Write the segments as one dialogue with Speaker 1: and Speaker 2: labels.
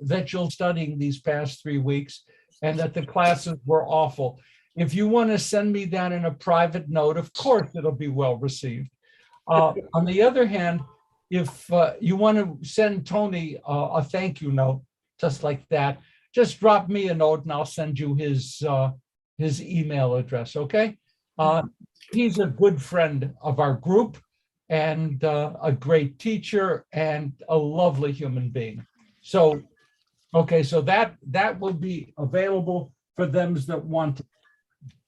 Speaker 1: that you're studying these past 3 weeks and that the classes were awful. If you want to send me that in a private note, of course, it'll be well received. On the other hand, if you want to send Tony a thank you note, just like that, just drop me a note and I'll send you his email address, okay? He's a good friend of our group and a great teacher and a lovely human being. So, okay, so that will be available for them that want it.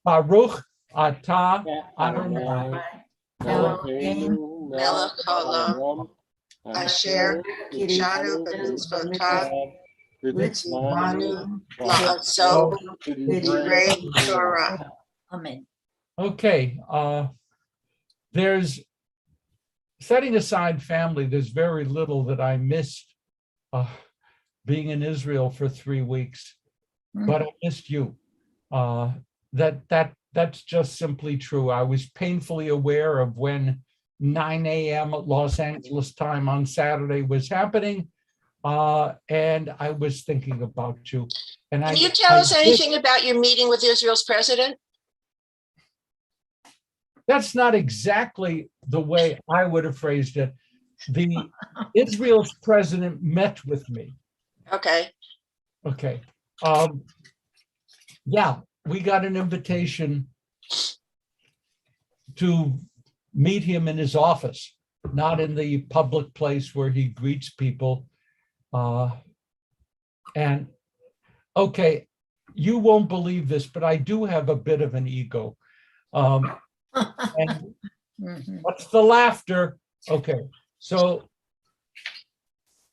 Speaker 1: Baruch atah Adonai
Speaker 2: Eloheinu melech haolam asher kitshanu b'mitzvotav v'tzivanu la'asok b'divrei Torah.
Speaker 3: Amen.
Speaker 1: Okay, there's, setting aside family, there's very little that I missed being in Israel for 3 weeks, but I missed you. That's just simply true. I was painfully aware of when 9 a.m. Los Angeles time on Saturday was happening, and I was thinking about you. And
Speaker 2: Can you tell us anything about your meeting with Israel's president?
Speaker 1: That's not exactly the way I would have phrased it. The Israel's president met with me.
Speaker 2: Okay.
Speaker 1: Okay. Yeah, we got an invitation to meet him in his office, not in the public place where he greets people. And okay, you won't believe this, but I do have a bit of an ego. And what's the laughter? Okay, so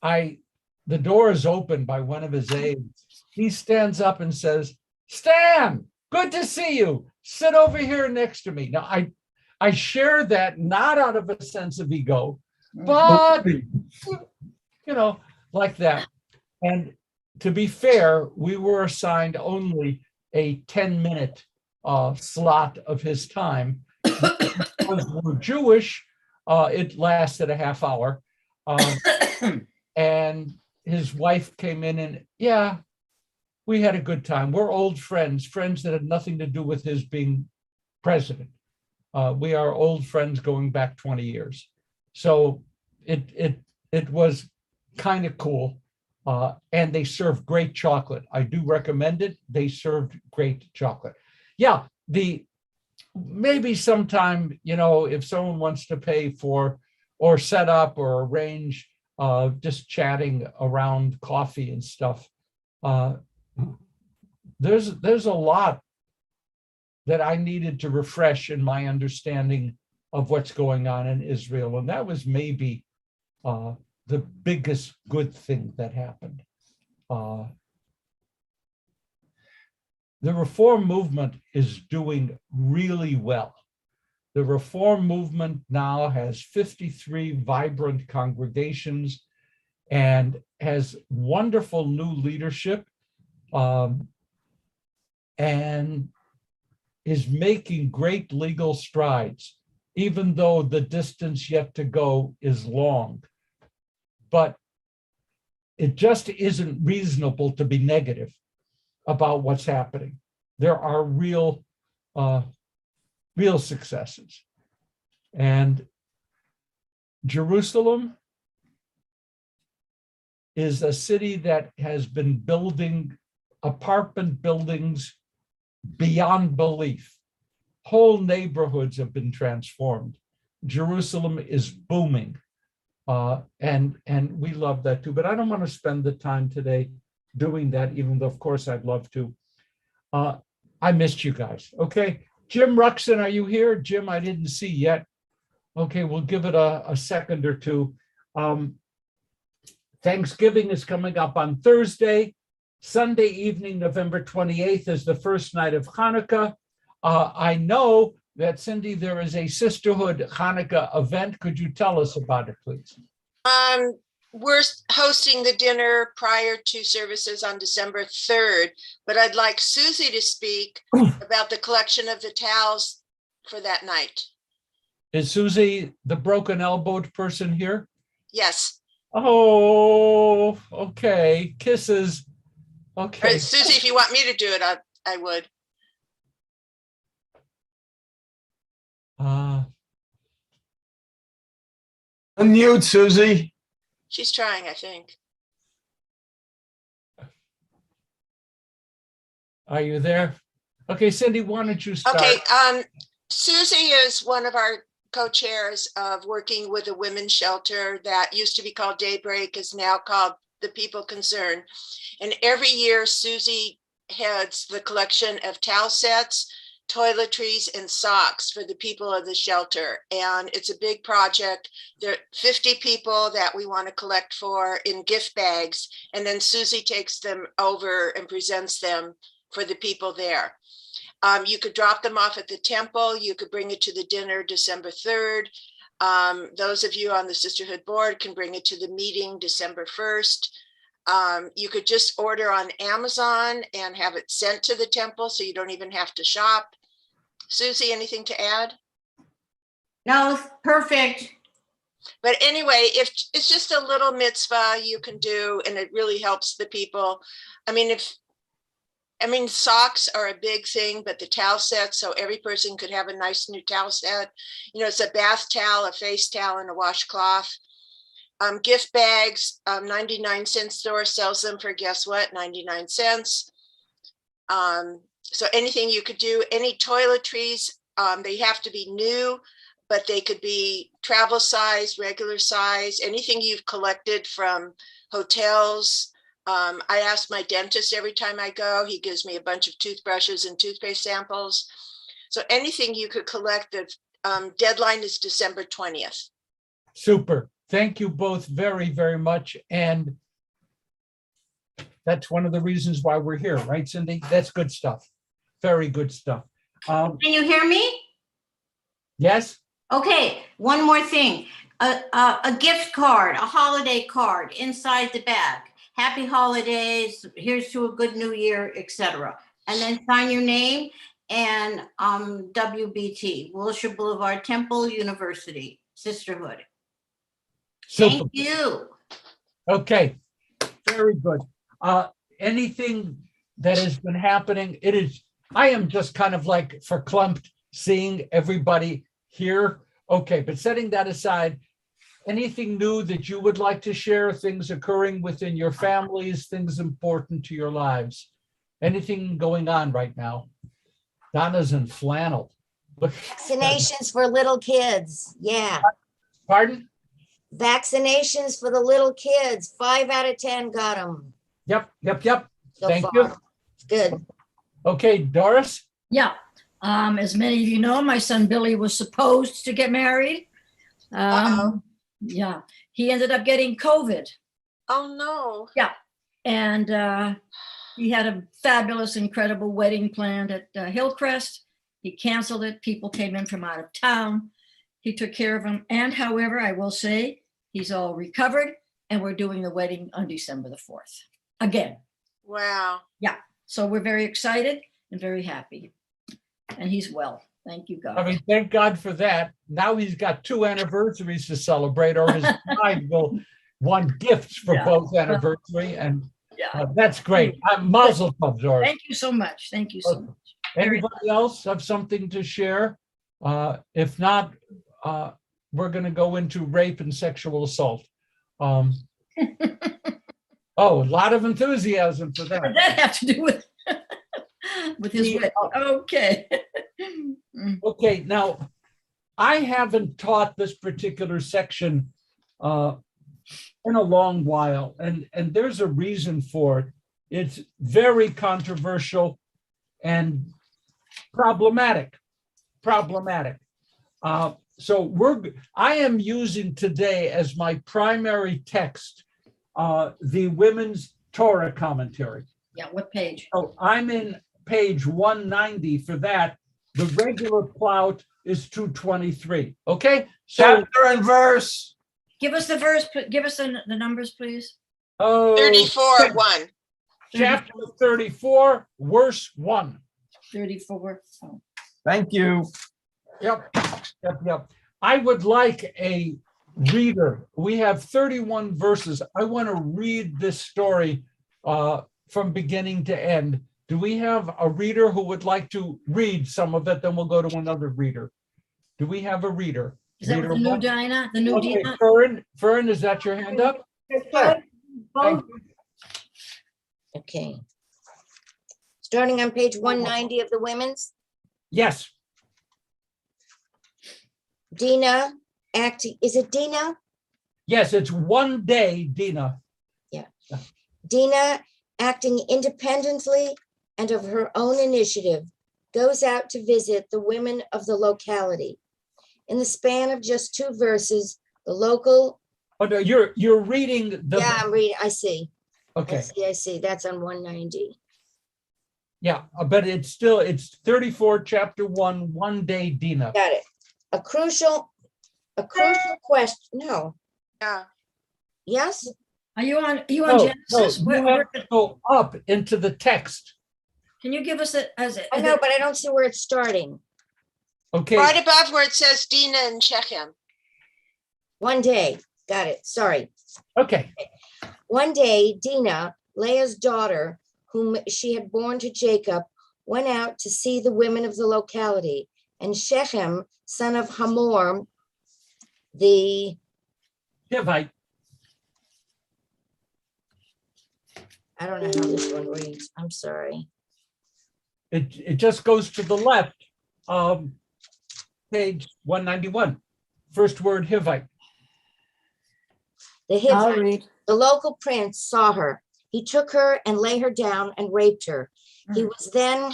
Speaker 1: the door is opened by one of his aides. He stands up and says, "Stan, good to see you. Sit over here next to me." Now, I share that not out of a sense of ego, but, like that. And to be fair, we were assigned only a 10-minute slot of his time. Because we're Jewish, it lasted a half hour. And his wife came in and, yeah, we had a good time. We're old friends that had nothing to do with his being president. We are old friends going back 20 years. So it was kind of cool. And they served great chocolate. I do recommend it. They served great chocolate. Yeah, maybe sometime, if someone wants to pay for or set up or arrange just chatting around coffee and stuff, there's a lot that I needed to refresh in my understanding of what's going on in Israel. And that was maybe the biggest good thing that happened. The Reform movement is doing really well. The Reform movement now has 53 vibrant congregations and has wonderful new leadership, and is making great legal strides, even though the distance yet to go is long. But it just isn't reasonable to be negative about what's happening. There are real successes. And Jerusalem is a city that has been building apartment buildings beyond belief. Whole neighborhoods have been transformed. Jerusalem is booming. And we love that too, but I don't want to spend the time today doing that, even though of course I'd love to. I missed you guys. Okay, Jim Ruxin, are you here? Jim, I didn't see yet. Okay, we'll give it a second or two. Thanksgiving is coming up on Thursday. Sunday evening, November 28th, is the first night of Hanukkah. I know that, Cindy, there is a Sisterhood Hanukkah event. Could you tell us about it, please?
Speaker 2: We're hosting the dinner prior to services on December 3rd, but I'd like Susie to speak about the collection of the towels for that night.
Speaker 1: Is Susie the broken elbowed person here?
Speaker 2: Yes.
Speaker 1: Oh, okay. Kisses.
Speaker 2: Or
Speaker 1: Okay.
Speaker 2: Susie, if you want me to do it, I would.
Speaker 1: Uh,
Speaker 3: Unmute, Susie.
Speaker 2: She's trying, I think.
Speaker 1: are you there? Okay, Cindy, why don't you start?
Speaker 2: Okay, Susie is one of our co-chairs of working with a women's shelter that used to be called Daybreak, is now called The People Concern. And every year Susie heads the collection of towel sets, toiletries, and socks for the people of the shelter. And it's a big project. There are 50 people that we want to collect for in gift bags. And then Susie takes them over and presents them for the people there. You could drop them off at the temple. You could bring it to the dinner December 3rd. Those of you on the Sisterhood board can bring it to the meeting December 1st. You could just order on Amazon and have it sent to the temple, so you don't even have to shop. Susie, anything to add?
Speaker 4: No, perfect.
Speaker 2: But anyway, if it's just a little mitzvah you can do, and it really helps the people. I mean, socks are a big thing, but the towel set, so every person could have a nice new towel set. You know, it's a bath towel, a face towel, and a washcloth. Gift bags, 99-cent store sells them for, guess what, 99 cents. So anything you could do, any toiletries, they have to be new, but they could be travel size, regular size, anything you've collected from hotels. I ask my dentist every time I go. He gives me a bunch of toothbrushes and toothpaste samples. So anything you could collect. The deadline is December 20th.
Speaker 1: Super. Thank you both very, very much. And that's one of the reasons why we're here, right, Cindy? That's good stuff. Very good stuff.
Speaker 4: Can you hear me?
Speaker 1: Yes?
Speaker 4: Okay, one more thing. A gift card, a holiday card inside the bag. Happy holidays, here's to a good new year, etc. And then sign your name and WBT, Wilshire Boulevard, Temple University, Sisterhood.
Speaker 1: Super.
Speaker 4: Thank you.
Speaker 1: Okay. Very good. Anything that has been happening, I am just kind of like verklempt seeing everybody here. Okay, but setting that aside, anything new that you would like to share, things occurring within your families, things important to your lives? Anything going on right now? Donna's in flannel. Look.
Speaker 5: Vaccinations for little kids. Yeah.
Speaker 1: Pardon?
Speaker 5: Vaccinations for the little kids. 5 out of 10 got them
Speaker 1: Yep.
Speaker 5: so
Speaker 1: Thank
Speaker 5: far.
Speaker 1: you.
Speaker 5: It's good.
Speaker 1: Okay, Doris?
Speaker 6: Yeah. As many of you know, my son Billy was supposed to get married. Yeah. He ended up getting COVID.
Speaker 2: Oh, no.
Speaker 6: And he had a fabulous, incredible wedding planned at Hillcrest. He canceled it. People came in from out of town. He took care of him. And however, I will say he's all recovered, and we're doing the wedding on December the 4th again.
Speaker 2: Wow.
Speaker 6: So we're very excited and very happy. And he's well. Thank you,
Speaker 1: I
Speaker 6: God.
Speaker 1: mean, thank God for that. Now he's got 2 anniversaries to celebrate, or his bride will want gifts for
Speaker 6: Yeah.
Speaker 1: both anniversary, and
Speaker 6: Yeah.
Speaker 1: that's great. I'm mazel tov, Doris.
Speaker 6: Thank you so much. Thank you so much.
Speaker 1: Anybody else have something to share? If not, we're going to go into rape and sexual assault. Oh, a lot of enthusiasm for
Speaker 6: What
Speaker 1: that.
Speaker 6: did that have to do with his
Speaker 1: Yeah.
Speaker 6: wedding? Okay.
Speaker 1: Okay, now, I haven't taught this particular section in a long while, and there's a reason for it. It's very controversial and problematic. So I am using today as my primary text the Women's Torah commentary.
Speaker 6: Yeah, what page?
Speaker 1: So I'm in page 190 for that. The regular plout is 223. Okay, so
Speaker 3: Chapter and verse.
Speaker 6: Give us the verse, give us the numbers, please.
Speaker 2: 34:1.
Speaker 1: Chapter 34, verse 1.
Speaker 6: 34. Oh.
Speaker 3: Thank you.
Speaker 1: Yep. I would like a reader. We have 31 verses. I want to read this story from beginning to end. Do we have a reader who would like to read some of it? Then we'll go to another reader. Do we have a reader?
Speaker 6: Is that
Speaker 1: Reader
Speaker 6: the new
Speaker 1: one?
Speaker 6: Dinah? The new
Speaker 1: Okay,
Speaker 6: Dinah?
Speaker 1: Fern, is that your hand up?
Speaker 5: Sure.
Speaker 1: Thank you.
Speaker 5: Okay. Starting on page 190 of the women's,
Speaker 1: Yes,
Speaker 5: Dina acting, is it Dina?
Speaker 1: yes, it's one day, Dina.
Speaker 5: Dina, acting independently and of her own initiative, goes out to visit the women of the locality. In the span of just 2 verses, the local,
Speaker 1: Oh, no, you're reading the.
Speaker 5: yeah, I'm reading, I see.
Speaker 1: Okay,
Speaker 5: I see, that's on 190.
Speaker 1: yeah, but it's 34, chapter 1, one day, Dina.
Speaker 5: Got it. A crucial question, no,
Speaker 2: Yeah.
Speaker 5: yes?
Speaker 6: Are you on
Speaker 1: No,
Speaker 6: Genesis?
Speaker 1: you have to go up into the text.
Speaker 6: Can you give us it as
Speaker 5: I know, but I don't see where it's starting.
Speaker 1: Okay,
Speaker 2: Right above where it says Dina and Shechem.
Speaker 5: One day, got it, sorry.
Speaker 1: okay,
Speaker 5: One day, Dinah, Leah's daughter, whom she had borne to Jacob, went out to see the women of the locality, and Shechem, son of Hamor, the,
Speaker 1: Hivite.
Speaker 5: I don't know how this one reads, I'm sorry.
Speaker 1: It just goes to the left. Page 191. First word, Hivite.
Speaker 5: The
Speaker 6: I'll
Speaker 5: Hittite,
Speaker 6: read.
Speaker 5: the local prince, saw her. He took her and lay her down and raped her. He was then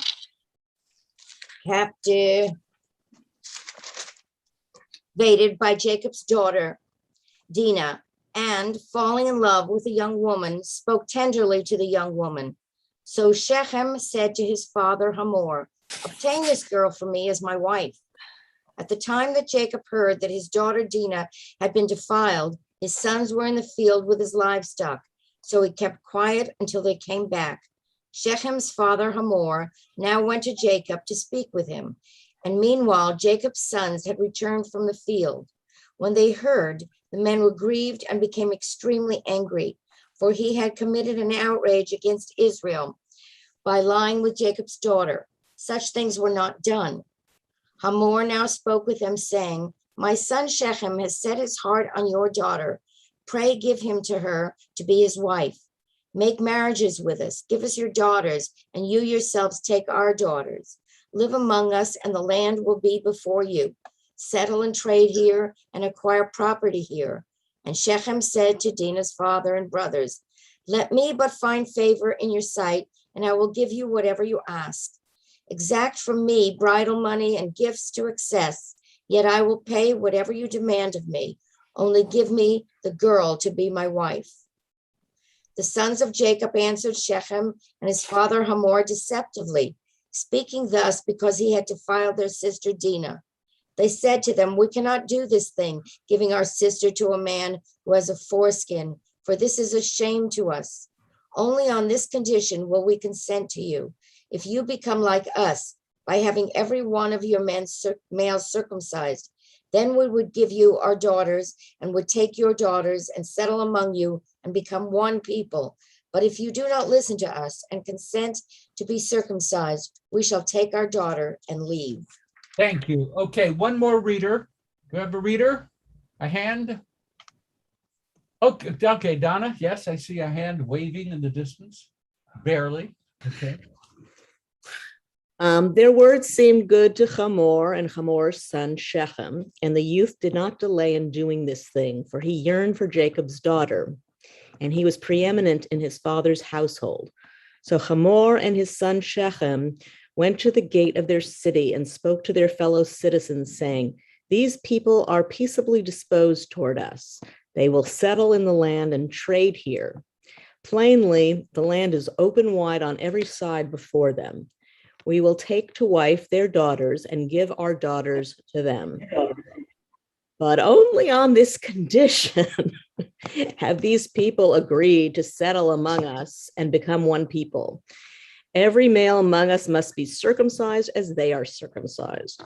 Speaker 5: captivated by Jacob's daughter, Dinah, and falling in love with the young woman, spoke tenderly to the young woman. So Shechem said to his father Hamor, obtain this girl for me as my wife. At the time that Jacob heard that his daughter Dinah had been defiled, his sons were in the field with his livestock, so he kept quiet until they came back. Shechem's father Hamor now went to Jacob to speak with him, and meanwhile Jacob's sons had returned from the field. When they heard, the men were grieved and became extremely angry, for he had committed an outrage against Israel by lying with Jacob's daughter. Such things were not done. Hamor now spoke with them, saying, my son Shechem has set his heart on your daughter. Pray give him to her to be his wife. Make marriages with us. Give us your daughters, and you yourselves take our daughters. Live among us, and the land will be before you. Settle and trade here and acquire property here. And Shechem said to Dinah's father and brothers, let me but find favor in your sight, and I will give you whatever you ask. Exact from me bridal money and gifts to excess, yet I will pay whatever you demand of me. Only give me the girl to be my wife. The sons of Jacob answered Shechem and his father Hamor deceptively, speaking thus because he had defiled their sister Dinah. They said to them, we cannot do this thing, giving our sister to a man who has a foreskin, for this is a shame to us. Only on this condition will we consent to you. If you become like us, by having every one of your males circumcised, then we would give you our daughters and would take your daughters and settle among you and become one people. But if you do not listen to us and consent to be circumcised, we shall take our daughter and leave.
Speaker 1: Thank you. Okay, one more reader. Do you have a reader? A hand? Okay, Donna. Yes, I see a hand waving in the distance. Barely. Okay.
Speaker 7: Their words seemed good to Hamor and Hamor's son Shechem, and the youth did not delay in doing this thing, for he yearned for Jacob's daughter, and he was preeminent in his father's household. So Hamor and his son Shechem went to the gate of their city and spoke to their fellow citizens, saying, these people are peaceably disposed toward us. They will settle in the land and trade here. Plainly, the land is open wide on every side before them. We will take to wife their daughters and give our daughters to them. But only on this condition have these people agreed to settle among us and become one people. Every male among us must be circumcised as they are circumcised.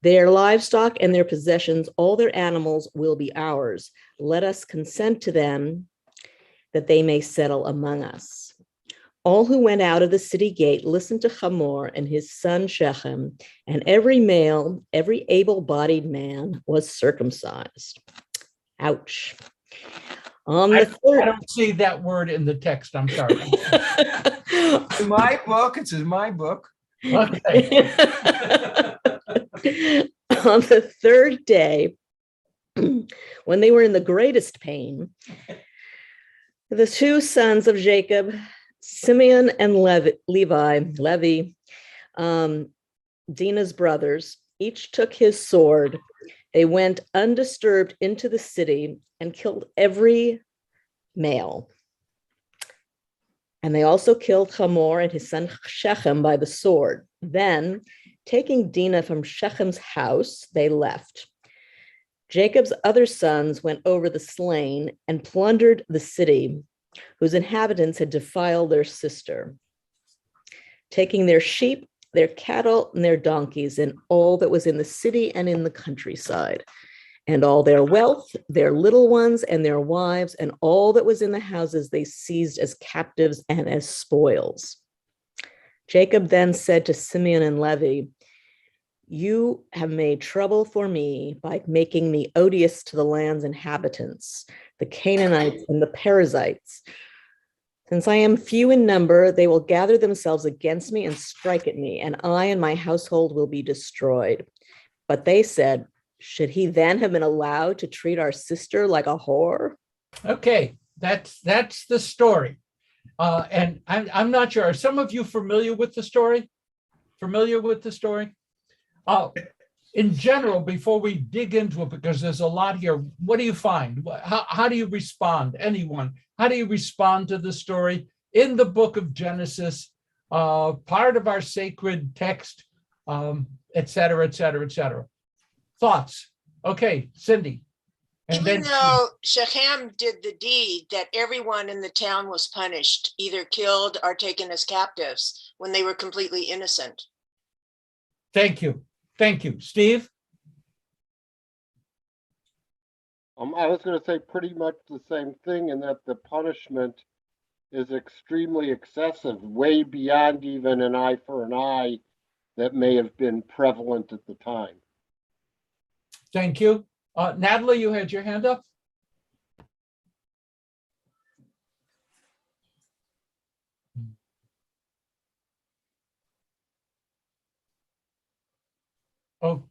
Speaker 7: Their livestock and their possessions, all their animals will be ours. Let us consent to them that they may settle among us. All who went out of the city gate listened to Hamor and his son Shechem, and every male, every able-bodied man was circumcised. Ouch. On the
Speaker 1: I
Speaker 7: third,
Speaker 1: don't see that word in the text. I'm sorry.
Speaker 3: In my book, it's in my book.
Speaker 1: Okay.
Speaker 7: on the third day, when they were in the greatest pain, the two sons of Jacob, Simeon and Levi, Dinah's brothers, each took his sword. They went undisturbed into the city and killed every male. And they also killed Hamor and his son Shechem by the sword. Then, taking Dinah from Shechem's house, they left. Jacob's other sons went over the slain and plundered the city, whose inhabitants had defiled their sister, taking their sheep, their cattle, and their donkeys, and all that was in the city and in the countryside, and all their wealth, their little ones, and their wives, and all that was in the houses they seized as captives and as spoils. Jacob then said to Simeon and Levi, "You have made trouble for me by making me odious to the land's inhabitants, the Canaanites and the Perizzites. Since I am few in number, they will gather themselves against me and strike at me, and I and my household will be destroyed." But they said, "Should he then have been allowed to treat our sister like a whore?"
Speaker 1: Okay, that's the story. And I'm not sure. Are some of you familiar with the story? Familiar with the story? In general, before we dig into it, because there's a lot here, what do you find? How do you respond? Anyone? How do you respond to the story in the book of Genesis, part of our sacred text, et cetera, et cetera, et cetera? Thoughts? Okay, Cindy. And
Speaker 2: Even
Speaker 1: then
Speaker 2: though Shechem did the deed, that everyone in the town was punished, either killed or taken as captives when they were completely innocent.
Speaker 1: thank you. Thank you. Steve?
Speaker 8: I was going to say pretty much the same thing, in that the punishment is extremely excessive, way beyond even an eye for an eye that may have been prevalent at the time.
Speaker 1: Thank you. Natalie, you had your hand up? Oh.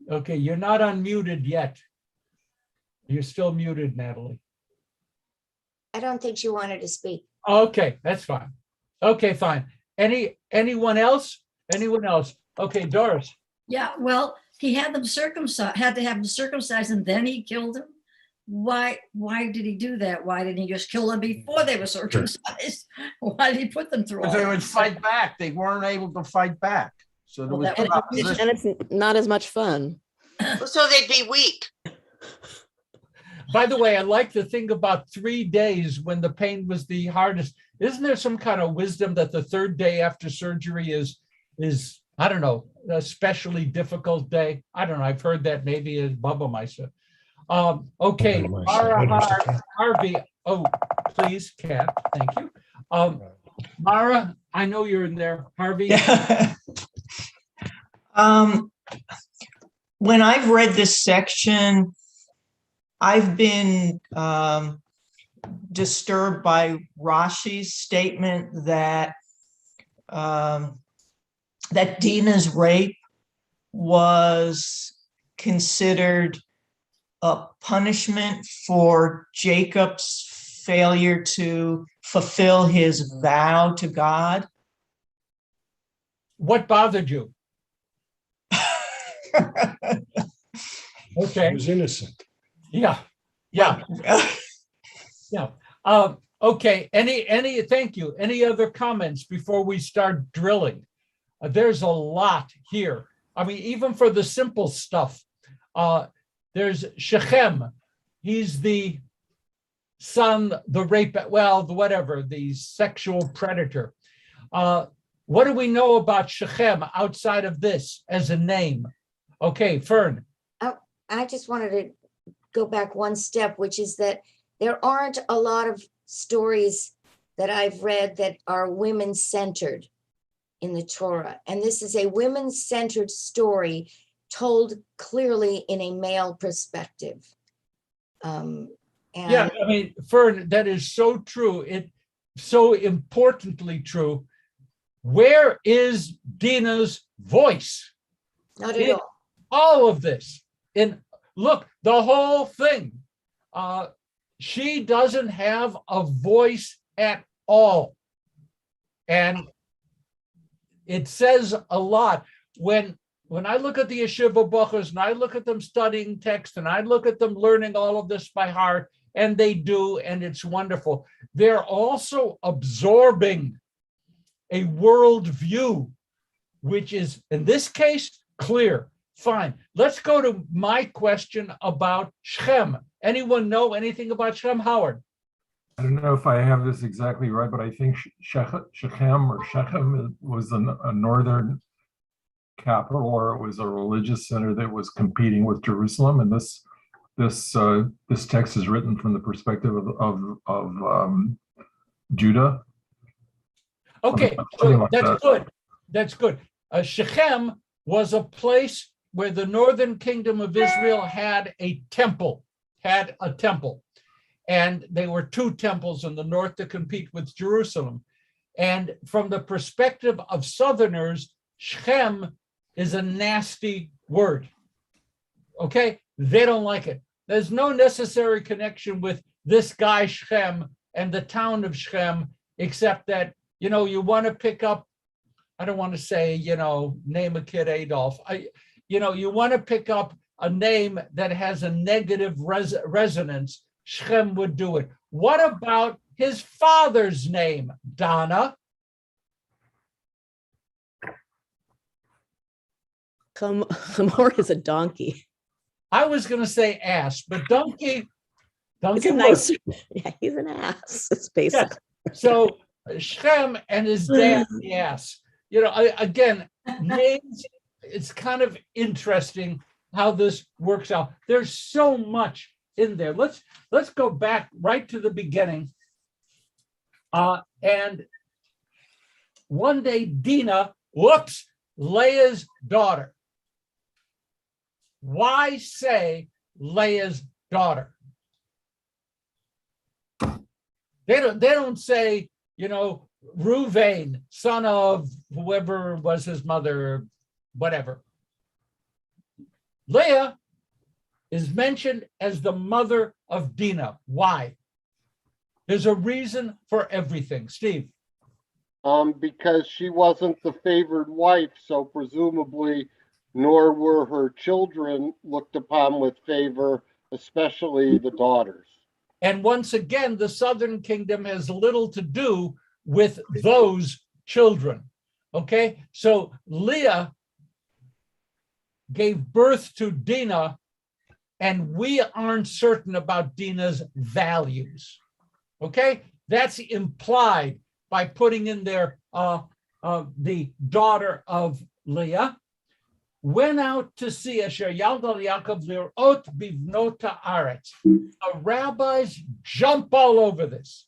Speaker 1: Okay, you're not unmuted yet. You're still muted, Natalie.
Speaker 5: I don't think she wanted to speak.
Speaker 1: Okay, that's fine. Okay, fine. Anyone else? Anyone else? Okay, Doris.
Speaker 6: Yeah, well, he had them circumcised, had to have them circumcised, and then he killed them. Why did he do that? Why didn't he just kill them before they were circumcised? Why did he put them through all
Speaker 3: Because they
Speaker 6: that?
Speaker 3: would fight back. They weren't able to fight back. So there
Speaker 6: Well,
Speaker 3: was
Speaker 6: that would-
Speaker 3: opposition.
Speaker 7: And it's not as much fun.
Speaker 2: So they'd be weak.
Speaker 1: By the way, I like the thing about 3 days when the pain was the hardest. Isn't there some kind of wisdom that the third day after surgery is I don't know, a especially difficult day? I don't know. I've heard that maybe as Bubba myself. Okay, Mara Harvey. Oh, please, Kat. Thank you. Mara, I know you're in there. Harvey.
Speaker 9: Yeah. When I've read this section, I've been disturbed by Rashi's statement that that Dinah's rape was considered a punishment for Jacob's failure to fulfill his vow to God.
Speaker 1: What bothered you? Okay.
Speaker 10: He was innocent.
Speaker 1: Yeah. Okay. Thank you. Any other comments before we start drilling? There's a lot here. I mean, even for the simple stuff, there's Shechem. He's the son, the sexual predator. What do we know about Shechem outside of this as a name? Okay, Fern.
Speaker 5: I just wanted to go back one step, which is that there aren't a lot of stories that I've read that are women-centered in the Torah. And this is a women-centered story told clearly in a male perspective.
Speaker 1: Yeah, I mean, Fern, that is so true. It so importantly true. Where is Dina's voice?
Speaker 5: Not at all.
Speaker 1: All of this. And look, the whole thing. She doesn't have a voice at all. And it says a lot. When I look at the yeshiva buchas and I look at them studying text and I look at them learning all of this by heart, and they do, and it's wonderful. They're also absorbing a worldview, which is, in this case, clear. Fine. Let's go to my question about Shechem. Anyone know anything about Shechem? Howard?
Speaker 10: I don't know if I have this exactly right, but I think Shechem was a northern capital, or it was a religious center that was competing with Jerusalem. And this text is written from the perspective of Judah.
Speaker 1: Okay, so that's good. That's good. Shechem was a place where the northern kingdom of Israel had a temple, and there were two temples in the north to compete with Jerusalem. And from the perspective of Southerners, Shechem is a nasty word. Okay, they don't like it. There's no necessary connection with this guy Shechem and the town of Shechem, except that, you know, you want to pick up, I don't want to say, you know, name a kid Adolf. You want to pick up a name that has a negative resonance. Shechem would do it. What about his father's name, Donna?
Speaker 7: Hamor is a donkey.
Speaker 1: I was going to say ass, but donkey.
Speaker 7: It's a nice, yeah, he's an ass. It's basically.
Speaker 1: Yes. So Shechem and his dad, the ass. You know, again, names, it's kind of interesting how this works out. There's so much in there. Let's go back right to the beginning. And one day, Dina, Leah's daughter. Why say Leah's daughter? They don't say, you know, Reuven, son of whoever was his mother, whatever. Leah is mentioned as the mother of Dinah. Why? There's a reason for everything. Steve?
Speaker 8: Because she wasn't the favored wife, so presumably nor were her children looked upon with favor, especially the daughters.
Speaker 1: And once again, the southern kingdom has little to do with those children. Okay, so Leah gave birth to Dinah, and we aren't certain about Dinah's values. Okay, that's implied by putting in there the daughter of Leah. Went out to see Asher Yaldal Yaakov Lirot Bivnot Haaretz. The rabbis jump all over this.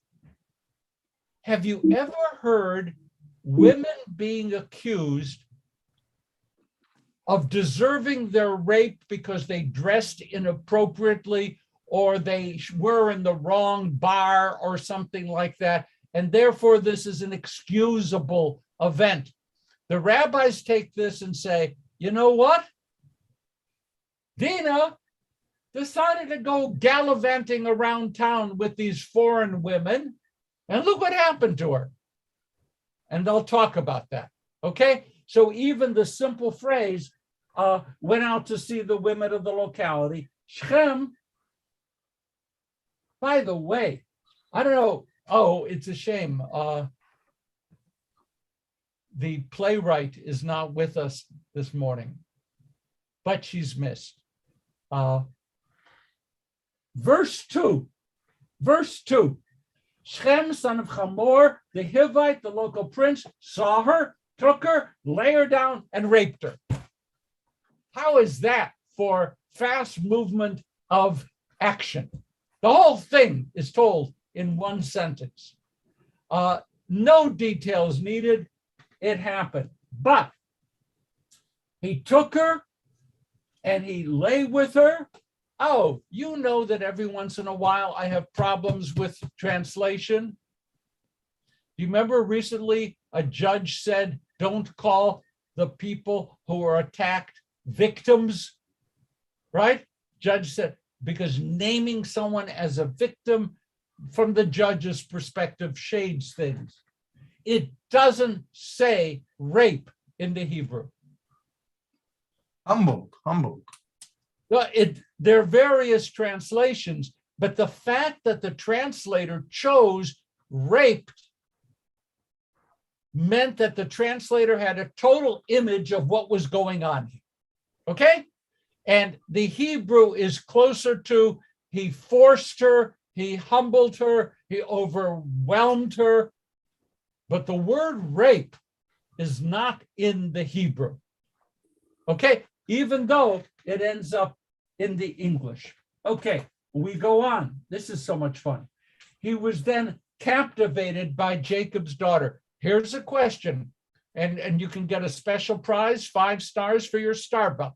Speaker 1: Have you ever heard women being accused of deserving their rape because they dressed inappropriately or they were in the wrong bar or something like that, and therefore this is an excusable event? The rabbis take this and say, you know what? Dinah decided to go gallivanting around town with these foreign women, and look what happened to her. And they'll talk about that, okay? So even the simple phrase, went out to see the women of the locality. Shechem, by the way, I don't know, oh, it's a shame. The playwright is not with us this morning, but she's missed. Verse 2, Shechem, son of Hamor, the Hivite, the local prince, saw her, took her, lay her down, and raped her. How is that for fast movement of action? The whole thing is told in one sentence. No details needed. It happened. But he took her and he lay with her. Oh, you know that every once in a while I have problems with translation. Do you remember recently a judge said, don't call the people who are attacked victims, right? Judge said, because naming someone as a victim from the judge's perspective shades things. It doesn't say rape in the Hebrew.
Speaker 3: Humbled.
Speaker 1: Well, there are various translations, but the fact that the translator chose raped meant that the translator had a total image of what was going on here. Okay? And the Hebrew is closer to he forced her, he humbled her, he overwhelmed her. But the word rape is not in the Hebrew. Okay? Even though it ends up in the English. Okay, we go on. This is so much fun. He was then captivated by Jacob's daughter. Here's a question, and you can get a special prize, 5 stars for your Starbucks.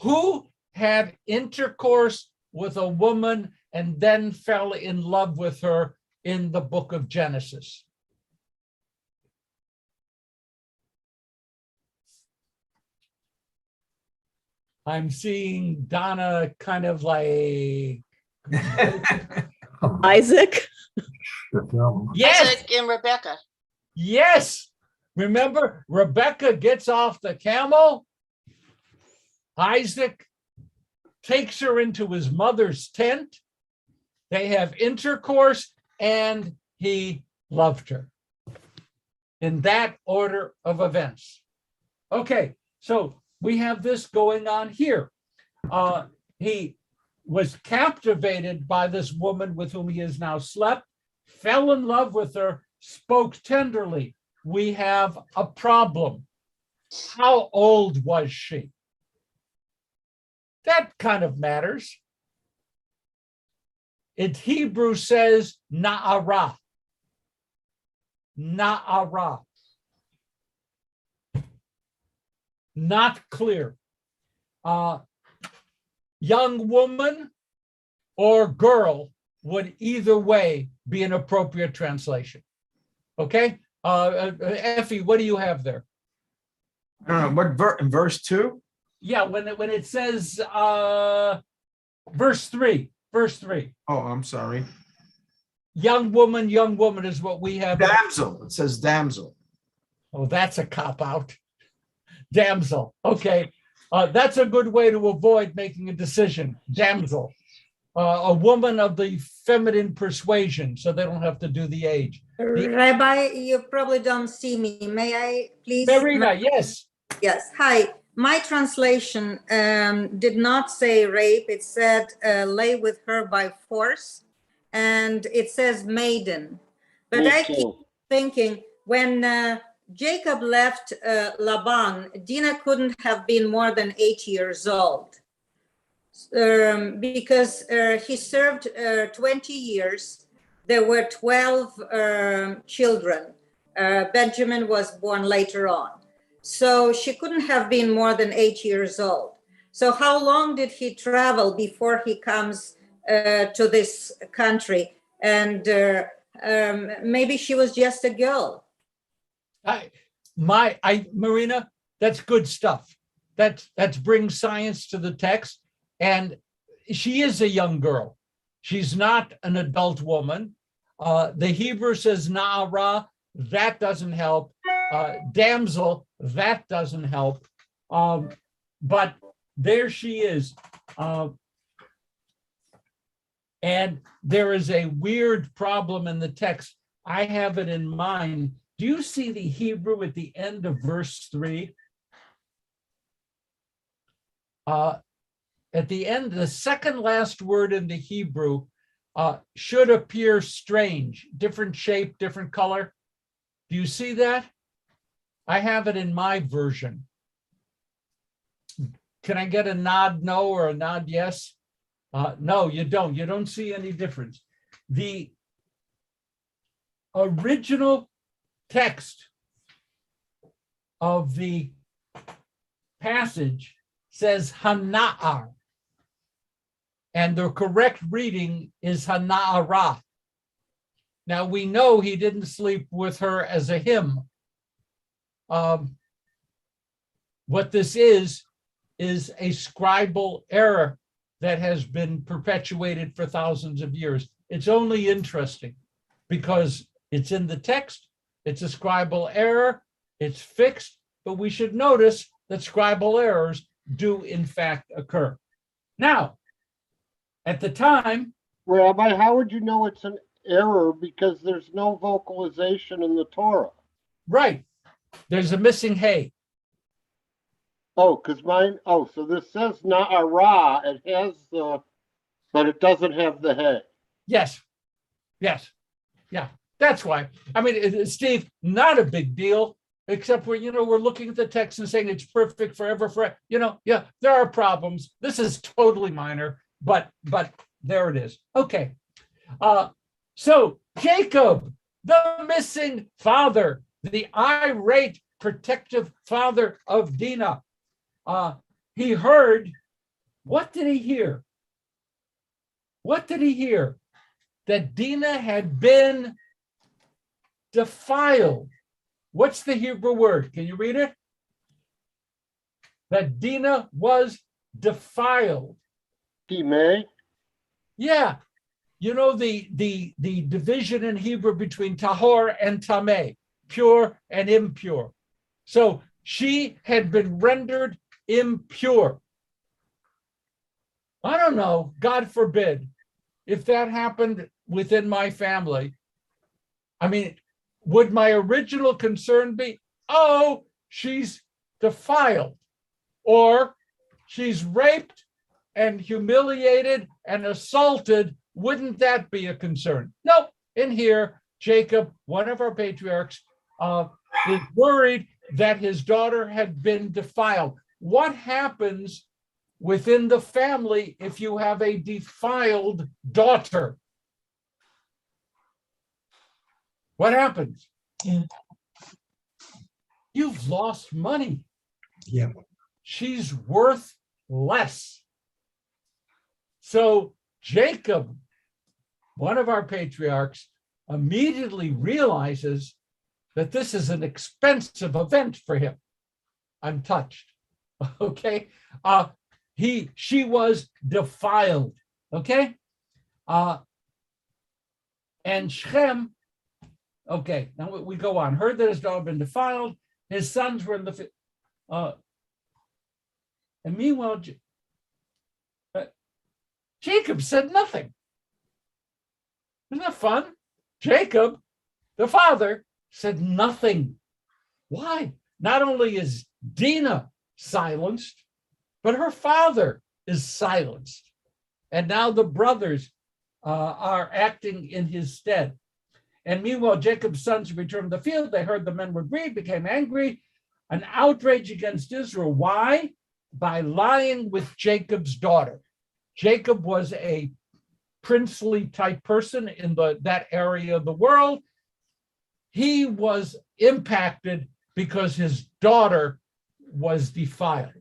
Speaker 1: Who had intercourse with a woman and then fell in love with her in the book of Genesis? I'm seeing Donna kind of like,
Speaker 7: Isaac.
Speaker 1: yes,
Speaker 2: Isaac and Rebecca.
Speaker 1: yes. Remember, Rebecca gets off the camel. Isaac takes her into his mother's tent. They have intercourse and he loved her. In that order of events. Okay, so we have this going on here. He was captivated by this woman with whom he has now slept, fell in love with her, spoke tenderly. We have a problem. How old was she? That kind of matters. It Hebrew says na'ara. Na'ara. Not clear. Young woman or girl would either way be an appropriate translation. Okay? Effie, what do you have there?
Speaker 3: I don't know, what verse 2?
Speaker 1: Yeah, when it says verse 3.
Speaker 3: Oh, I'm sorry.
Speaker 1: Young woman is what we have.
Speaker 3: Damsel, it says damsel.
Speaker 1: Oh, that's a cop-out. Damsel. Okay. That's a good way to avoid making a decision. Damsel. A woman of the feminine persuasion, so they don't have to do the age.
Speaker 11: Rabbi, you probably don't see me. May I please?
Speaker 1: Marina, yes.
Speaker 11: Yes. Hi. My translation did not say rape. It said lay with her by force. And it says maiden. But I keep thinking when Jacob left Laban, Dinah couldn't have been more than 8 years old because he served 20 years. There were 12 children. Benjamin was born later on. So she couldn't have been more than 8 years old. So how long did he travel before he comes to this country? And maybe she was just a girl.
Speaker 1: Marina, that's good stuff. That's brings science to the text. And she is a young girl. She's not an adult woman. The Hebrew says na'ara, that doesn't help. Damsel, that doesn't help. But there she is. And there is a weird problem in the text. I have it in mind. Do you see the Hebrew at the end of verse 3? At the end, the second last word in the Hebrew should appear strange, different shape, different color. Do you see that? I have it in my version. Can I get a nod no or a nod yes? No, you don't. You don't see any difference. The original text of the passage says Hana'ar, and the correct reading is Hana'ara. Now we know he didn't sleep with her as a hymn. What this is a scribal error that has been perpetuated for thousands of years. It's only interesting because it's in the text, it's a scribal error, it's fixed, but we should notice that scribal errors do in fact occur. Now, at the time,
Speaker 8: Rabbi, how would you know it's an error? Because there's no vocalization in the Torah.
Speaker 1: right, there's a missing hey.
Speaker 8: Oh, because mine, oh, so this says na'ara, it has the, but it doesn't have the hey.
Speaker 1: Yes, yeah, that's why. I mean, Steve, not a big deal, except we're looking at the text and saying it's perfect forever, yeah, there are problems. This is totally minor, but there it is. Okay, so Jacob, the missing father, the irate protective father of Dinah, he heard, what did he hear? What did he hear? That Dinah had been defiled. What's the Hebrew word? Can you read it? That Dinah was defiled.
Speaker 8: Timeh?
Speaker 1: Yeah. You know the division in Hebrew between tahor and tameh, pure and impure. So she had been rendered impure. I don't know, God forbid, if that happened within my family. I mean, would my original concern be, oh, she's defiled, or she's raped and humiliated and assaulted? Wouldn't that be a concern? No, in here, Jacob, one of our patriarchs, is worried that his daughter had been defiled. What happens within the family if you have a defiled daughter? What happens?
Speaker 3: Yeah.
Speaker 1: You've lost money.
Speaker 3: Yeah.
Speaker 1: She's worth less. So Jacob, one of our patriarchs, immediately realizes that this is an expensive event for him. I'm touched. Okay. She was defiled. Okay. And Shem, okay, now we go on. Heard that his daughter had been defiled. His sons were in the and meanwhile, Jacob said nothing. Isn't that fun? Jacob, the father, said nothing. Why? Not only is Dinah silenced, but her father is silenced. And now the brothers are acting in his stead. And meanwhile, Jacob's sons returned to the field. They heard the men were grieved, became angry, an outrage against Israel. Why? By lying with Jacob's daughter. Jacob was a princely type person in that area of the world. He was impacted because his daughter was defiled.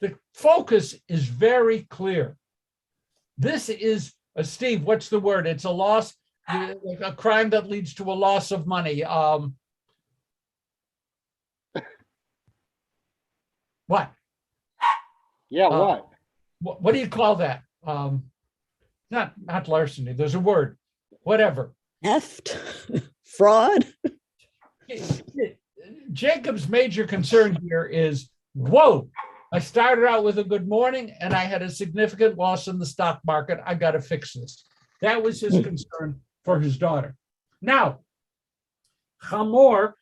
Speaker 1: The focus is very clear. This is, Steve, what's the word? It's a loss, a crime that leads to a loss of money. What?
Speaker 8: Yeah, what?
Speaker 1: What do you call that? Not larceny. There's a word. Whatever.
Speaker 7: Theft, fraud.
Speaker 1: Jacob's major concern here is, whoa, I started out with a good morning and I had a significant loss in the stock market. I got to fix this. That was his concern for his daughter. Now, Hamor,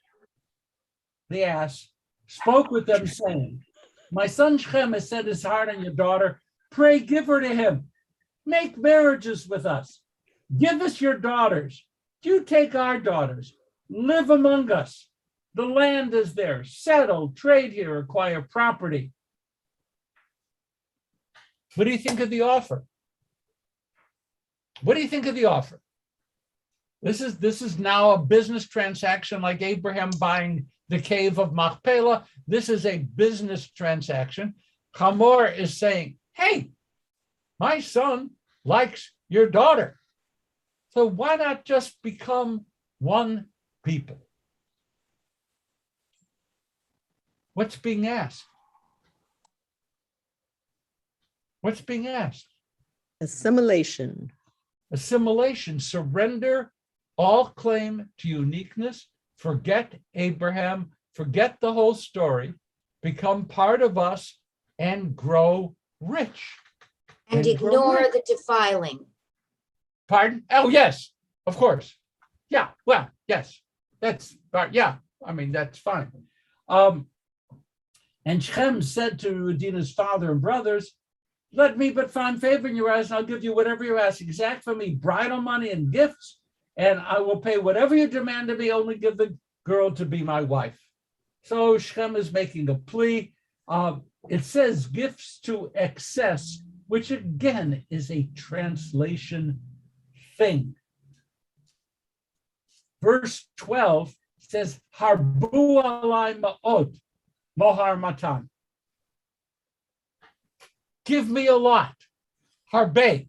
Speaker 1: the ass, spoke with them saying, my son Shem has set his heart on your daughter. Pray give her to him. Make marriages with us. Give us your daughters. You take our daughters. live among us. The land is there. Settle, trade here, acquire property. What do you think of the offer? What do you think of the offer? This is now a business transaction like Abraham buying the cave of Machpelah. This is a business transaction. Hamor is saying, hey, my son likes your daughter. So why not just become one people? What's being asked? What's being asked?
Speaker 7: Assimilation.
Speaker 1: Assimilation, surrender all claim to uniqueness, forget Abraham, forget the whole story, become part of us and grow rich.
Speaker 5: And
Speaker 1: And grow
Speaker 5: ignore
Speaker 1: rich.
Speaker 5: the defiling.
Speaker 1: Pardon? Oh, yes, of course. Yeah, well, yes, that's, yeah, I mean, that's fine. And Shem said to Dinah's father and brothers, let me but find favor in your eyes, and I'll give you whatever you ask. Exact from me bridal money and gifts, and I will pay whatever you demand of me, only give the girl to be my wife. So Shem is making a plea. It says gifts to excess, which again is a translation thing. Verse 12 says, Harbu alai ma'od, mohar matan. Give me a lot. Harbe.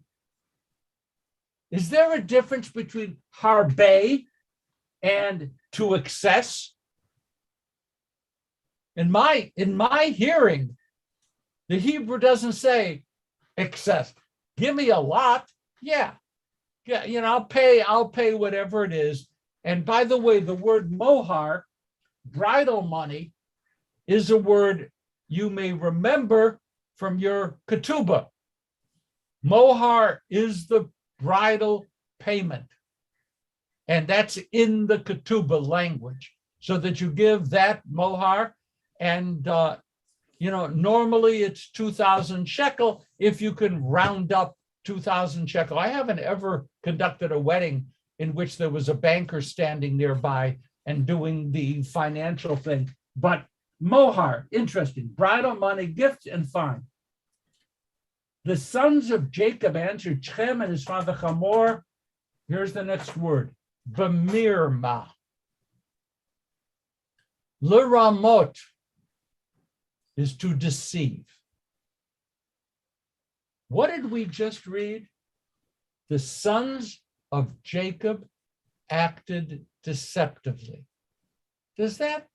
Speaker 1: Is there a difference between harbe and to excess? In my hearing, the Hebrew doesn't say excess. Give me a lot. Yeah. Yeah, you know, I'll pay whatever it is. And by the way, the word mohar, bridal money, is a word you may remember from your ketubah. Mohar is the bridal payment. And that's in the ketubah language. So that you give that mohar, and normally it's 2,000 shekel if you can round up 2,000 shekel. I haven't ever conducted a wedding in which there was a banker standing nearby and doing the financial thing. But mohar, interesting, bridal money, gifts, and fine. The sons of Jacob answered Shem and his father Hamor. Here's the next word, b'mirma. L'ramot is to deceive. What did we just read? The sons of Jacob acted deceptively. Does that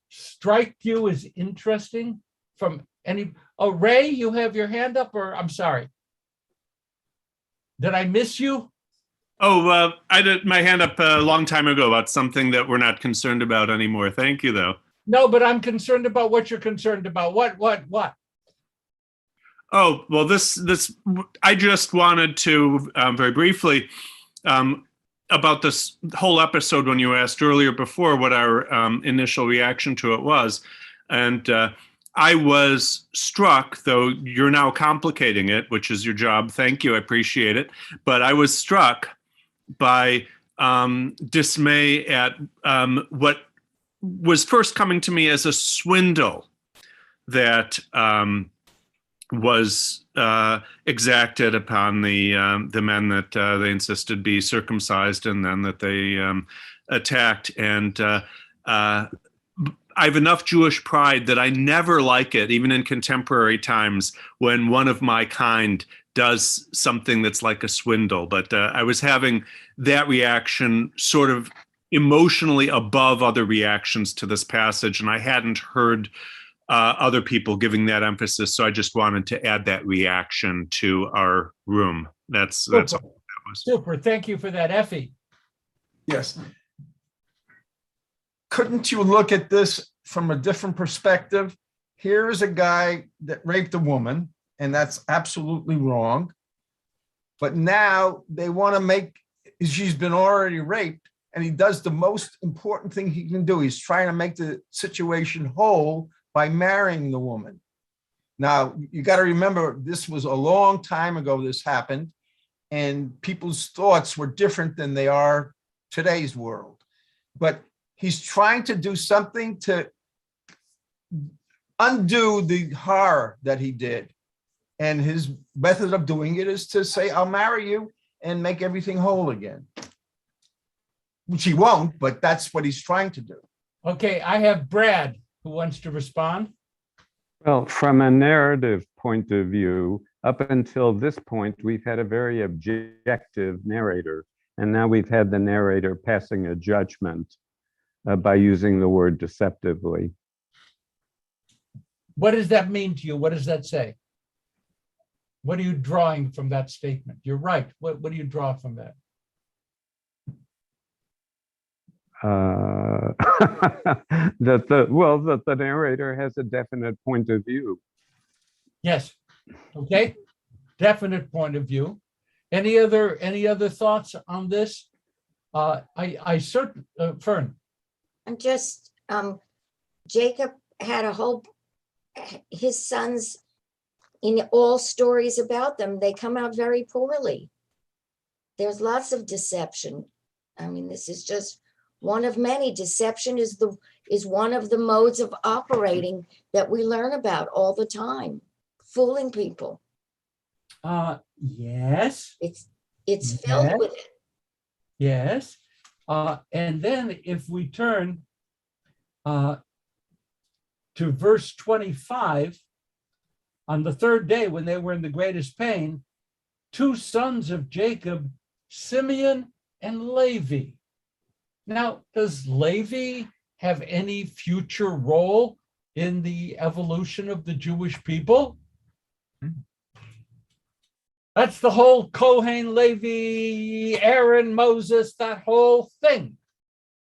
Speaker 1: strike you as interesting from any? Oh, Ray, you have your hand up, or I'm sorry. Did I miss you?
Speaker 12: Oh, I did my hand up a long time ago about something that we're not concerned about anymore. Thank you, though.
Speaker 1: No, but I'm concerned about what you're concerned about. What?
Speaker 12: Oh, well, this I just wanted to very briefly about this whole episode when you asked earlier before what our initial reaction to it was. And I was struck, though you're now complicating it, which is your job. Thank you. I appreciate it. But I was struck by dismay at what was first coming to me as a swindle that was exacted upon the men that they insisted be circumcised and then that they attacked. And I have enough Jewish pride that I never like it, even in contemporary times, when one of my kind does something that's like a swindle. But I was having that reaction sort of emotionally above other reactions to this passage, and I hadn't heard other people giving that emphasis. So I just wanted to add that reaction to our room. That's all that was.
Speaker 1: Super. Thank you for that, Effie.
Speaker 3: Yes. Couldn't you look at this from a different perspective? Here is a guy that raped a woman, and that's absolutely wrong. But now they want to make, she's been already raped, and he does the most important thing he can do. He's trying to make the situation whole by marrying the woman. Now, you got to remember, this was a long time ago this happened, and people's thoughts were different than they are today's world. But he's trying to do something to undo the horror that he did. And his method of doing it is to say, I'll marry you and make everything whole again. Which he won't, but that's what he's trying to do.
Speaker 1: Okay, I have Brad who wants to respond.
Speaker 13: Well, from a narrative point of view, up until this point, we've had a very objective narrator. And now we've had the narrator passing a judgment by using the word deceptively.
Speaker 1: What does that mean to you? What does that say? What are you drawing from that statement? You're right. What do you draw from that?
Speaker 13: That the narrator has a definite point of view.
Speaker 1: Yes. Okay. Definite point of view. Any other thoughts on this? I certainly, Fern.
Speaker 5: I'm just, Jacob had his sons, in all stories about them, they come out very poorly. There's lots of deception. I mean, this is just one of many. Deception is one of the modes of operating that we learn about all the time, fooling people.
Speaker 1: Yes.
Speaker 5: It's filled with it.
Speaker 1: Yes. And then if we turn to verse 25, on the third day when they were in the greatest pain, two sons of Jacob, Simeon and Levi. Now, does Levi have any future role in the evolution of the Jewish people? That's the whole Kohen, Levi, Aaron, Moses, that whole thing.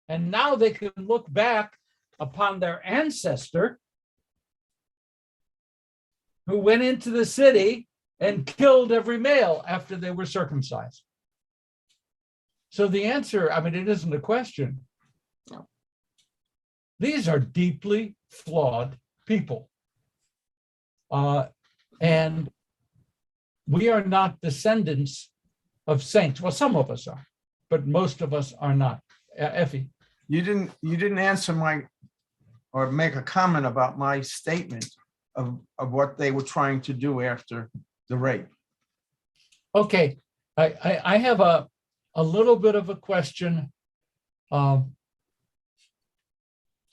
Speaker 1: And now they can look back upon their ancestor who went into the city and killed every male after they were circumcised. So the answer, I mean, it isn't a question.
Speaker 5: No.
Speaker 1: These are deeply flawed people. And we are not descendants of saints. Well, some of us are, but most of us are not. Effie.
Speaker 3: You didn't answer or make a comment about my statement of what they were trying to do after the rape.
Speaker 1: Okay, I have a little bit of a question. I'm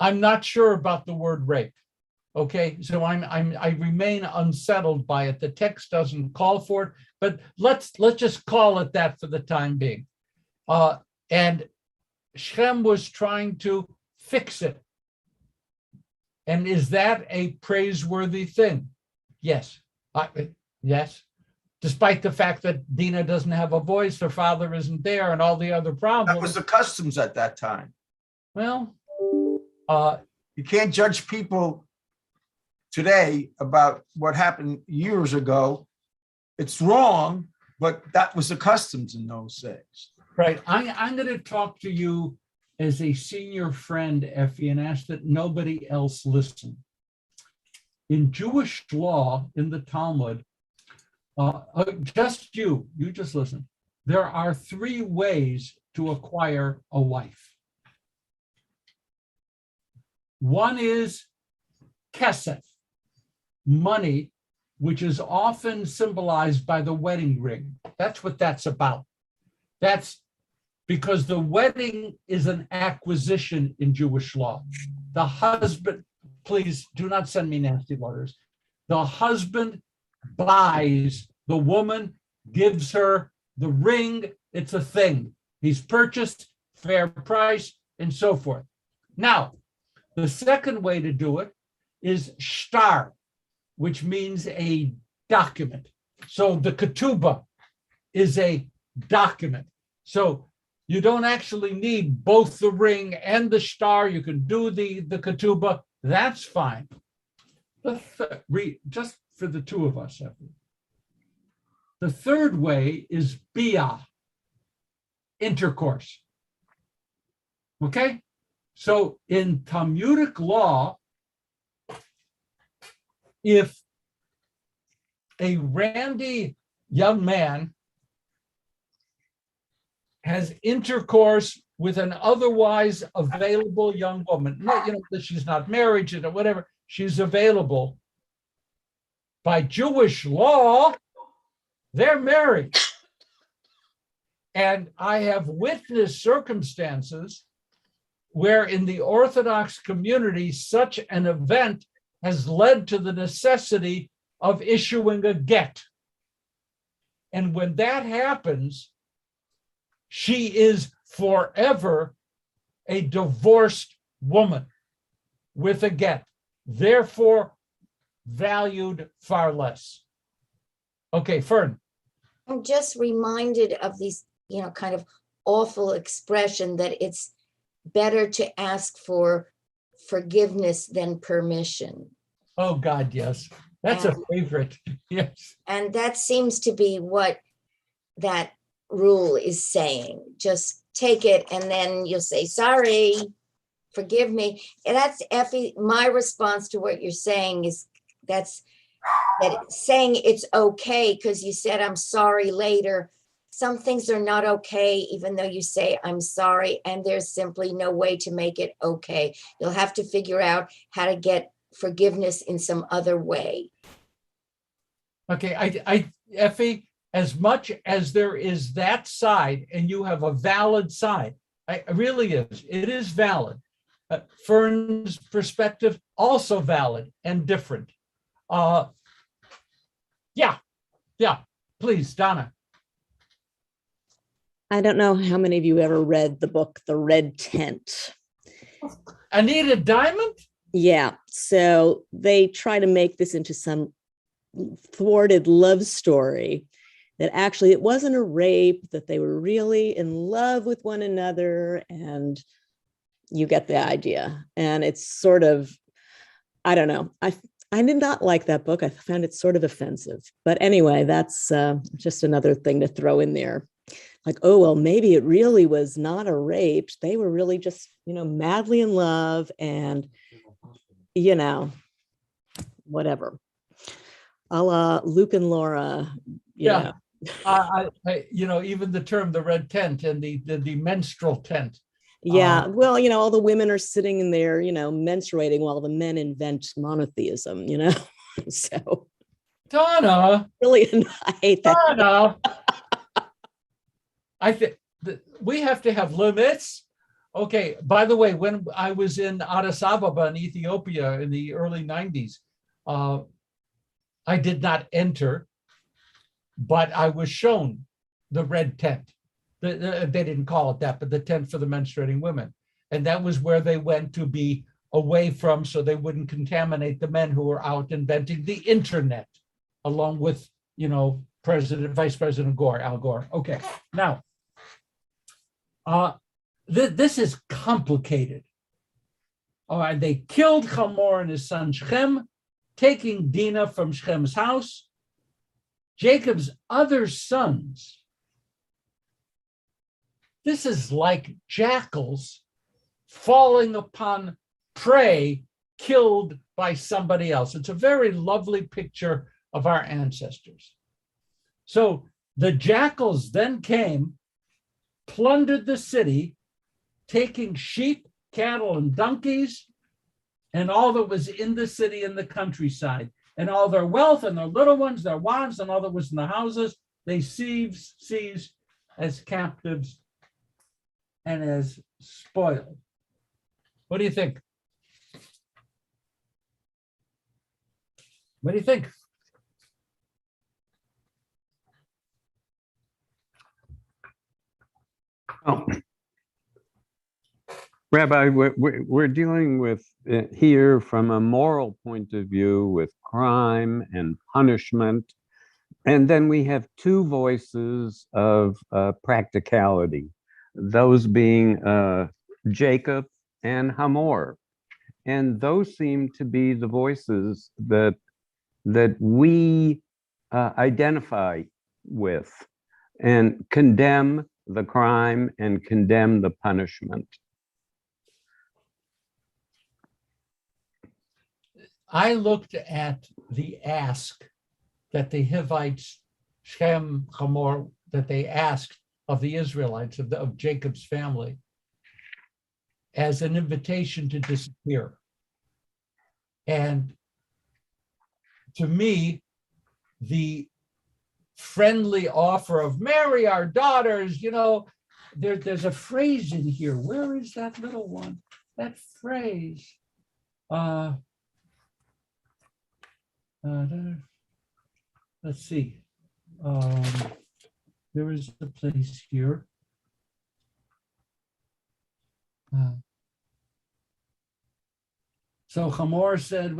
Speaker 1: not sure about the word rape. Okay, so I remain unsettled by it. The text doesn't call for it, but let's just call it that for the time being. And Shem was trying to fix it. And is that a praiseworthy thing? Yes. Yes. Despite the fact that Dina doesn't have a voice, her father isn't there, and all the other problems.
Speaker 3: That was the customs at that time.
Speaker 1: Well,
Speaker 3: you can't judge people today about what happened years ago. It's wrong, but that was the customs in those days.
Speaker 1: Right. I'm going to talk to you as a senior friend, Effie, and ask that nobody else listen. In Jewish law, in the Talmud, just you just listen. There are three ways to acquire a wife. One is kesef, money, which is often symbolized by the wedding ring. That's what that's about. That's because the wedding is an acquisition in Jewish law. The husband, please do not send me nasty letters. The husband buys the woman, gives her the ring. It's a thing. He's purchased, fair price, and so forth. Now, the second way to do it is shtar, which means a document. So the ketubah is a document. So you don't actually need both the ring and the shtar. You can do the ketubah. That's fine. Just for the two of us. The third way is bia, intercourse. Okay? So in Talmudic law, if a randy young man has intercourse with an otherwise available young woman, that she's not married, whatever, she's available. By Jewish law, they're married. And I have witnessed circumstances where in the Orthodox community, such an event has led to the necessity of issuing a get. And when that happens, she is forever a divorced woman with a get, therefore valued far less. Okay, Fern.
Speaker 5: I'm just reminded of these, kind of awful expression that it's better to ask for forgiveness than permission.
Speaker 1: Oh, God, yes. That's a favorite. Yes.
Speaker 5: And that seems to be what that rule is saying. Just take it and then you'll say, sorry, forgive me. And that's, Effie, my response to what you're saying is that saying it's okay because you said I'm sorry later. Some things are not okay, even though you say I'm sorry, and there's simply no way to make it okay. You'll have to figure out how to get forgiveness in some other way.
Speaker 1: Okay, Effie, as much as there is that side, and you have a valid side, it really is. It is valid. Fern's perspective also valid and different. Yeah. Please, Donna.
Speaker 7: I don't know how many of you ever read the book, The Red Tent.
Speaker 1: Anita Diamond?
Speaker 7: Yeah. So they try to make this into some thwarted love story that actually it wasn't a rape, that they were really in love with one another. And you get the idea. And it's sort of, I don't know. I did not like that book. I found it sort of offensive. But anyway, that's just another thing to throw in there. Like, oh, well, maybe it really was not a rape. They were really just, madly in love and, whatever. A la Luke and Laura.
Speaker 1: Yeah. Even the term, the red tent and the menstrual tent.
Speaker 7: Yeah. Well, all the women are sitting in there, menstruating while the men invent monotheism, So.
Speaker 1: Donna.
Speaker 7: Really, I hate that.
Speaker 1: Donna. I think we have to have limits. Okay, by the way, when I was in Addis Ababa in Ethiopia in the early 90s, I did not enter, but I was shown the red tent. They didn't call it that, but the tent for the menstruating women. And that was where they went to be away from so they wouldn't contaminate the men who were out inventing the internet, along with, Vice President Gore, Al Gore. Okay, now, this is complicated. All right, they killed Hamor and his son Shechem, taking Dinah from Shechem's house. Jacob's other sons. This is like jackals falling upon prey killed by somebody else. It's a very lovely picture of our ancestors. So the jackals then came, plundered the city, taking sheep, cattle, and donkeys, and all that was in the city and the countryside, and all their wealth and their little ones, their wives, and all that was in the houses, they seized as captives and as spoiled. What do you think? What do you think?
Speaker 13: Oh. Rabbi, we're dealing with here from a moral point of view with crime and punishment. And then we have two voices of practicality, those being Jacob and Hamor. And those seem to be the voices that we identify with and condemn the crime and condemn the punishment.
Speaker 1: I looked at the ask that the Hivites, Shem, Hamor, that they asked of the Israelites, of Jacob's family. as an invitation to disappear. And to me, the friendly offer of marry our daughters, there's a phrase in here. Where is that little one? That phrase. Let's see. There is a place here. So Hamor said,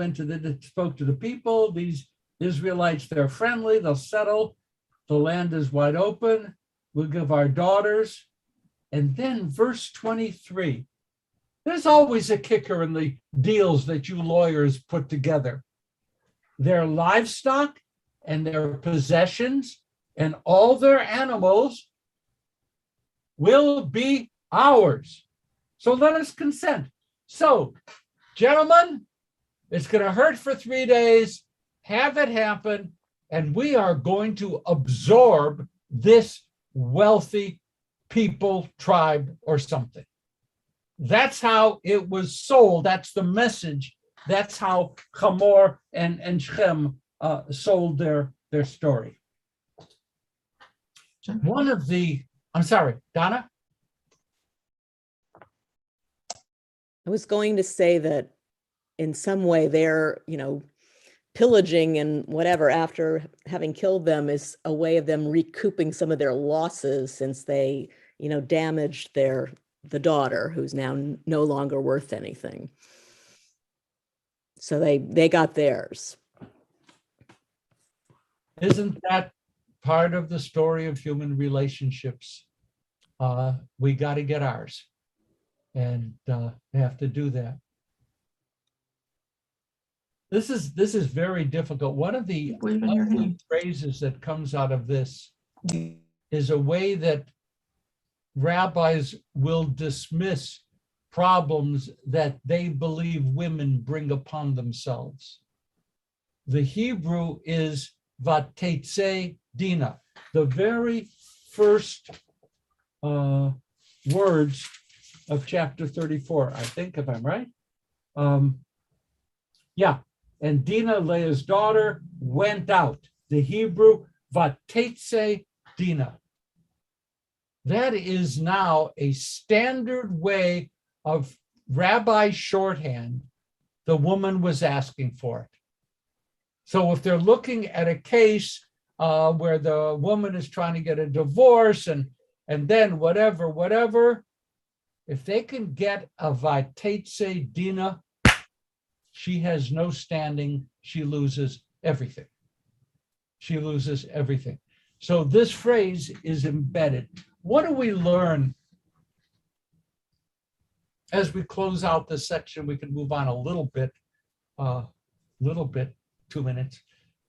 Speaker 1: spoke to the people. These Israelites, they're friendly, they'll settle. The land is wide open. We'll give our daughters. And then verse 23. There's always a kicker in the deals that you lawyers put together. Their livestock and their possessions and all their animals will be ours. So let us consent. So, gentlemen, it's going to hurt for 3 days. Have it happen. And we are going to absorb this wealthy people, tribe, or something. That's how it was sold. That's the message. That's how Hamor and Shem sold their story. One of the, I'm sorry, Donna?
Speaker 7: I was going to say that in some way they're, pillaging and whatever after having killed them is a way of them recouping some of their losses since they, damaged the daughter who's now no longer worth anything. So they got theirs.
Speaker 1: Isn't that part of the story of human relationships? We got to get ours, and we have to do that. This is very difficult. One of the ugly phrases that comes out of this is a way that rabbis will dismiss problems that they believe women bring upon themselves. The Hebrew is vatetse dina. The very first words of chapter 34, I think, if I'm right. And Dinah, Leah's daughter, went out. The Hebrew, vatetse Dinah. That is now a standard way of rabbi shorthand. The woman was asking for it. So if they're looking at a case where the woman is trying to get a divorce and then whatever, if they can get a vatetse Dinah, she has no standing. She loses everything. She loses everything. So this phrase is embedded. What do we learn? As we close out this section, we can move on a little bit, 2 minutes,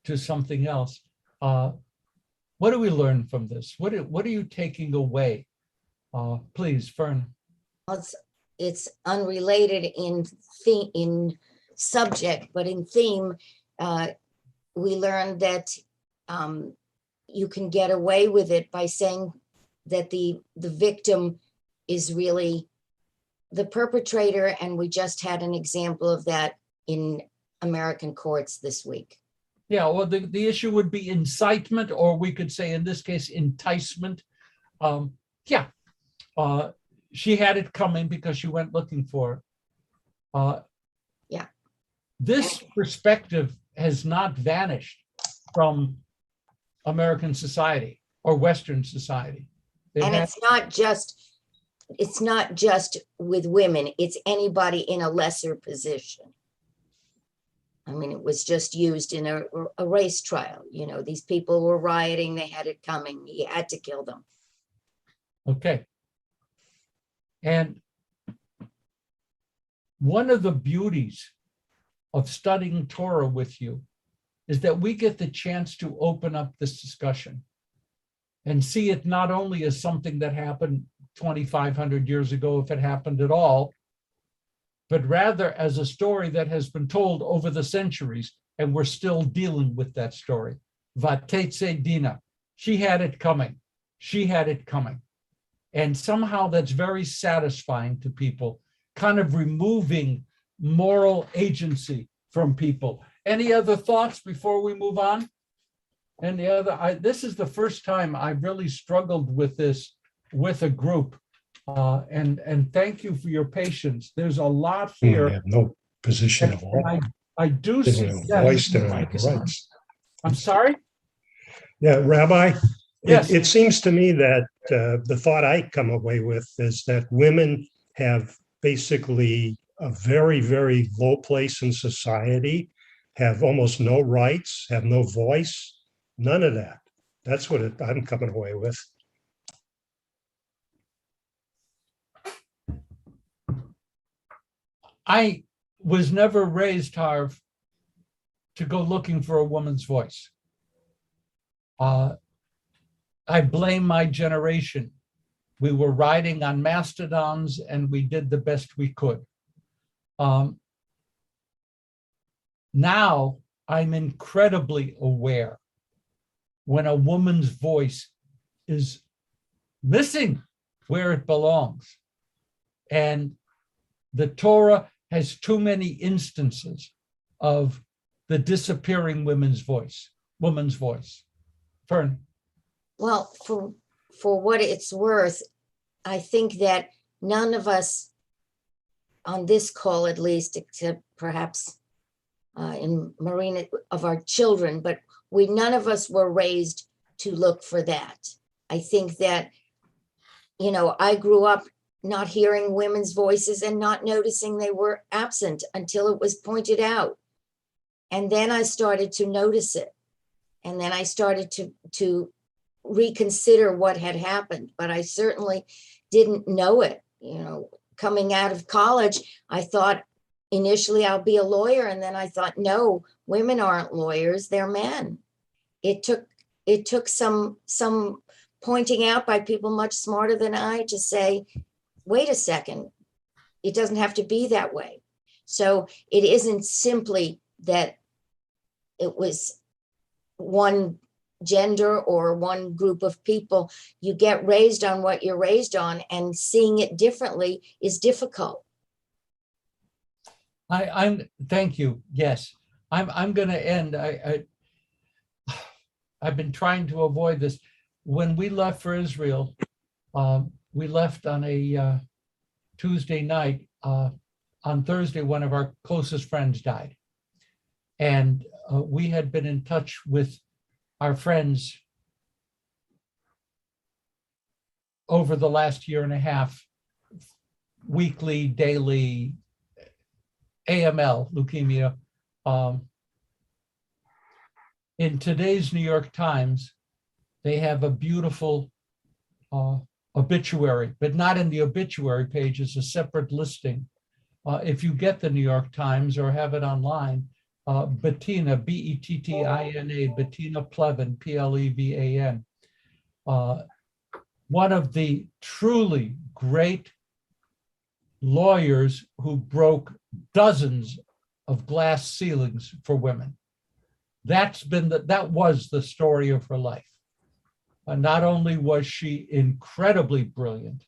Speaker 1: to something else. What do we learn from this? What are you taking away? Please, Fern.
Speaker 5: It's unrelated in subject, but in theme, we learned that you can get away with it by saying that the victim is really the perpetrator, and we just had an example of that in American courts this week.
Speaker 1: Yeah, well, the issue would be incitement, or we could say in this case, enticement. She had it coming because she went looking for it. This perspective has not vanished from American society or Western society.
Speaker 5: And it's not just with women, it's anybody in a lesser position. I mean, it was just used in a race trial. These people were rioting, they had it coming, he had to kill them.
Speaker 1: Okay. And one of the beauties of studying Torah with you is that we get the chance to open up this discussion and see it not only as something that happened 2,500 years ago, if it happened at all, but rather as a story that has been told over the centuries, and we're still dealing with that story. Vatetse Dinah, she had it coming. She had it coming. And somehow that's very satisfying to people kind of removing moral agency from people. Any other thoughts before we move on? Any other? This is the first time I really struggled with this with a group. And thank you for your patience. There's a lot
Speaker 14: We
Speaker 1: here.
Speaker 14: have no position at all.
Speaker 1: I do
Speaker 14: They don't have a
Speaker 1: suggest-
Speaker 14: voice, they don't have rights.
Speaker 1: I'm sorry?
Speaker 14: Yeah, Rabbi,
Speaker 1: Yes.
Speaker 14: it seems to me that the thought I come away with is that women have basically a very, very low place in society, have almost no rights, have no voice, none of that. That's what I'm coming away with.
Speaker 1: I was never raised, Harv, to go looking for a woman's voice. I blame my generation. We were riding on mastodons and we did the best we could. Now I'm incredibly aware when a woman's voice is missing where it belongs. And the Torah has too many instances of the disappearing woman's voice. Fern.
Speaker 5: Well, for what it's worth, I think that none of us on this call, at least, except perhaps in Marina, of our children, but none of us were raised to look for that. I think that, I grew up not hearing women's voices and not noticing they were absent until it was pointed out. And then I started to notice it. And then I started to reconsider what had happened, but I certainly didn't know it. Coming out of college, I thought initially I'll be a lawyer. And then I thought, no, women aren't lawyers, they're men. It took some pointing out by people much smarter than I to say, wait a second, it doesn't have to be that way. So it isn't simply that it was one gender or one group of people. You get raised on what you're raised on, and seeing it differently is difficult.
Speaker 1: Thank you. Yes, I'm going to end. I've been trying to avoid this. When we left for Israel, we left on a Tuesday night. On Thursday, one of our closest friends died. And we had been in touch with our friends over the last year and a half, weekly, daily, AML, leukemia. In today's New York Times, they have a beautiful obituary, but not in the obituary page, it's a separate listing. If you get the New York Times or have it online, Bettina, Bettina, Bettina Plevin, Plevan. One of the truly great lawyers who broke dozens of glass ceilings for women. That was the story of her life. Not only was she incredibly brilliant,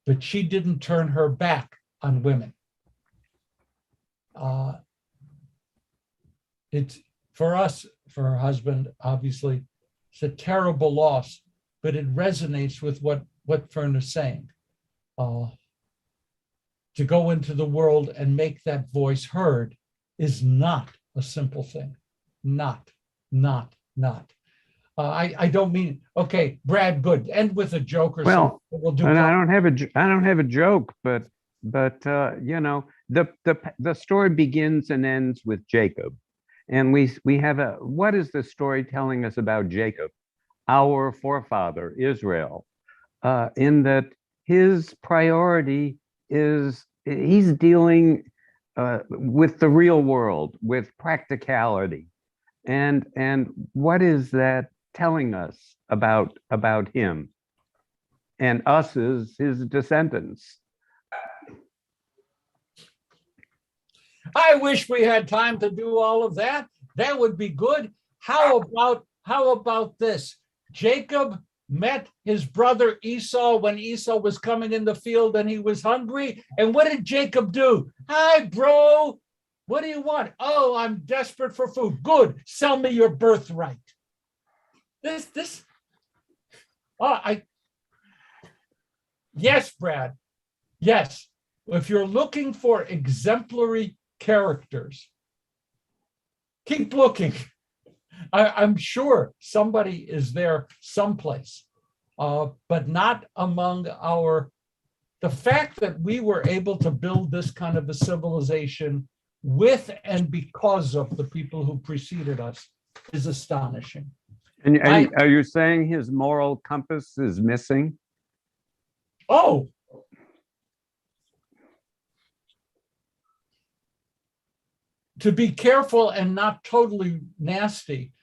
Speaker 1: but she didn't turn her back on women. It's for us, for her husband, obviously, it's a terrible loss, but it resonates with what Fern is saying. To go into the world and make that voice heard is not a simple thing. Not. I don't mean, okay, Brad, good. End with a joke or something. We'll do.
Speaker 13: And I don't have a joke, but the story begins and ends with Jacob. And we have what is the story telling us about Jacob, our forefather, Israel, in that his priority is he's dealing with the real world, with practicality. And what is that telling us about him and us as his descendants?
Speaker 1: I wish we had time to do all of that. That would be good. How about this? Jacob met his brother Esau when Esau was coming in the field and he was hungry. And what did Jacob do? Hi, bro. What do you want? Oh, I'm desperate for food. Good. Sell me your birthright. Yes, Brad. Yes. If you're looking for exemplary characters, keep looking. I'm sure somebody is there someplace, but not among the fact that we were able to build this kind of a civilization with and because of the people who preceded us is astonishing.
Speaker 13: And are you saying his moral compass is missing?
Speaker 1: Oh, to be careful and not totally nasty,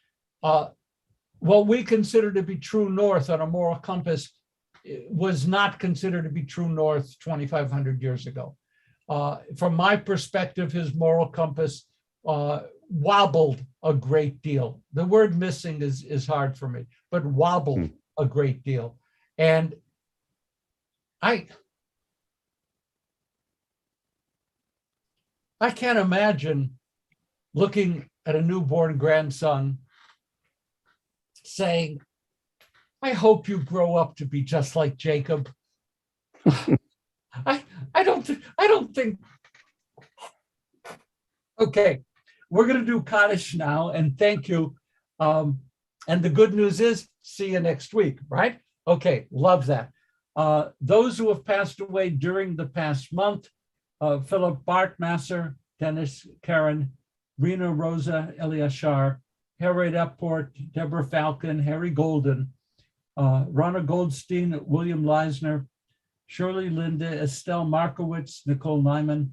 Speaker 1: what we consider to be true north on a moral compass was not considered to be true north 2,500 years ago. From my perspective, his moral compass wobbled a great deal. The word missing is hard for me, but wobbled a great deal. And I can't imagine looking at a newborn grandson saying, I hope you grow up to be just like Jacob. I don't think. Okay, we're going to do Kaddish now, and thank you. And the good news is, see you next week, right? Okay, love that. Those who have passed away during the past month, Philip Bartmasser, Dennis Karen, Rena Rosa Eliashar, Harriet Epport, Deborah Falcon, Harry Golden, Ronna Goldstein, William Leisner, Shirley Linda, Estelle Markowitz, Nicole Nyman,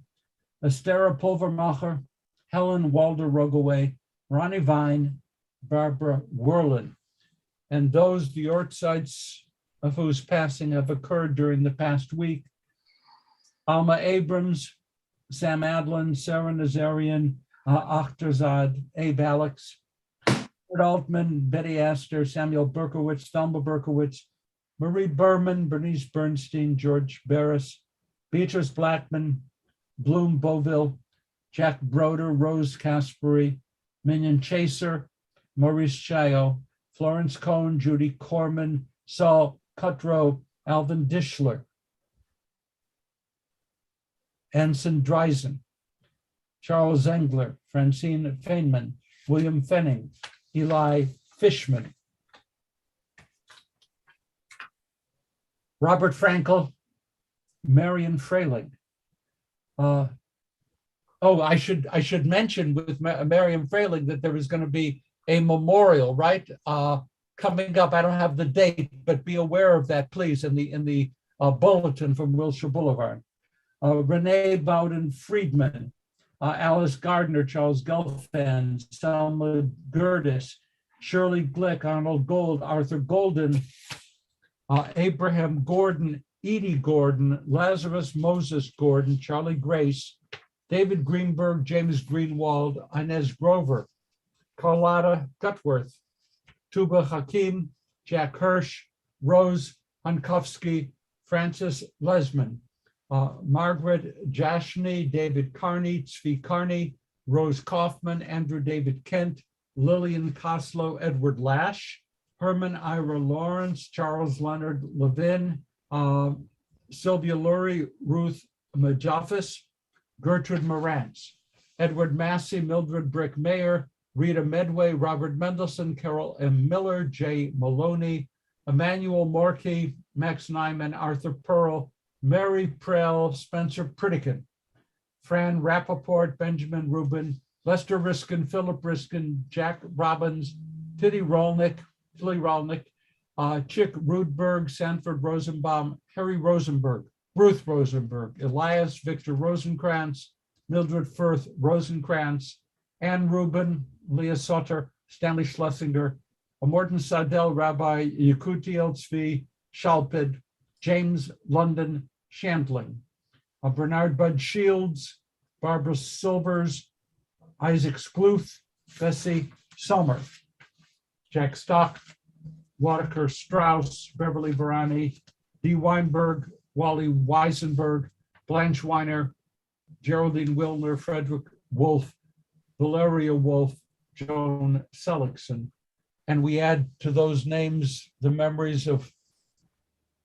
Speaker 1: Estera Pulvermacher, Helen Walder Rogaway, Ronnie Vine, Barbara Werlin. And those, the Ortsites of whose passing have occurred during the past week: Alma Abrams, Sam Adlin, Sarah Nazarian, Akhtarzad, Abe Alex, Kurt Altman, Betty Astor, Samuel Berkowitz, Thelma Berkowitz, Marie Berman, Bernice Bernstein, George Barris, Beatrice Blackman, Bloom Boville, Jack Broder, Rose Caspary, Minion Chaser, Maurice Chayo, Florence Cohn, Judy Corman, Saul Cutrow, Alvin Dishler, Anson Dreisen, Charles Engler, Francine Feynman, William Fenning, Eli Fishman, Robert Frankel, Marion Freiling. I should mention with Marion Freiling that there is going to be a memorial, right? Coming up. I don't have the date, but be aware of that, please, in the bulletin from Wilshire Boulevard. Renee Bowden Friedman, Alice Gardner, Charles Gelfand, Selma Gertis, Shirley Glick, Arnold Gold, Arthur Golden, Abraham Gordon, Edie Gordon, Lazarus Moses Gordon, Charlie Grace, David Greenberg, James Greenwald, Inez Grover, Carlotta Gutworth, Tuba Hakim, Jack Hirsch, Rose Hankowski, Francis Lesman, Margaret Jashny, David Carney, Tzvi Carney, Rose Kaufman, Andrew David Kent, Lillian Koslow, Edward Lash, Herman Ira Lawrence, Charles Leonard Levin, Sylvia Lurie, Ruth Majaffis, Gertrude Morantz, Edward Massey, Mildred Brick Mayer, Rita Medway, Robert Mendelson, Carol M. Miller, Jay Maloney, Emmanuel Morkey, Max Nyman, Arthur Pearl, Mary Prell, Spencer Pritikin, Fran Rappaport, Benjamin Rubin, Lester Riskin, Philip Riskin, Jack Robbins, Tilly Rolnick, Chick Rudberg, Sanford Rosenbaum, Harry Rosenberg, Ruth Rosenberg, Elias Victor Rosenkrantz, Mildred Firth Rosenkrantz, Ann Rubin, Leah Sutter, Stanley Schlesinger, Morton Sadel, Rabbi Yekutiel Tzvi Shalpid, James London Shantling, Bernard Bud Shields, Barbara Silvers, Isaac Skluth, Bessie Sommer, Jack Stock, Wadeker Strauss, Beverly Barani, Dee Weinberg, Wally Weisenberg, Blanche Weiner, Geraldine Wilner, Frederick Wolf, Valeria Wolf, Joan Seligson. And we add to those names the memories of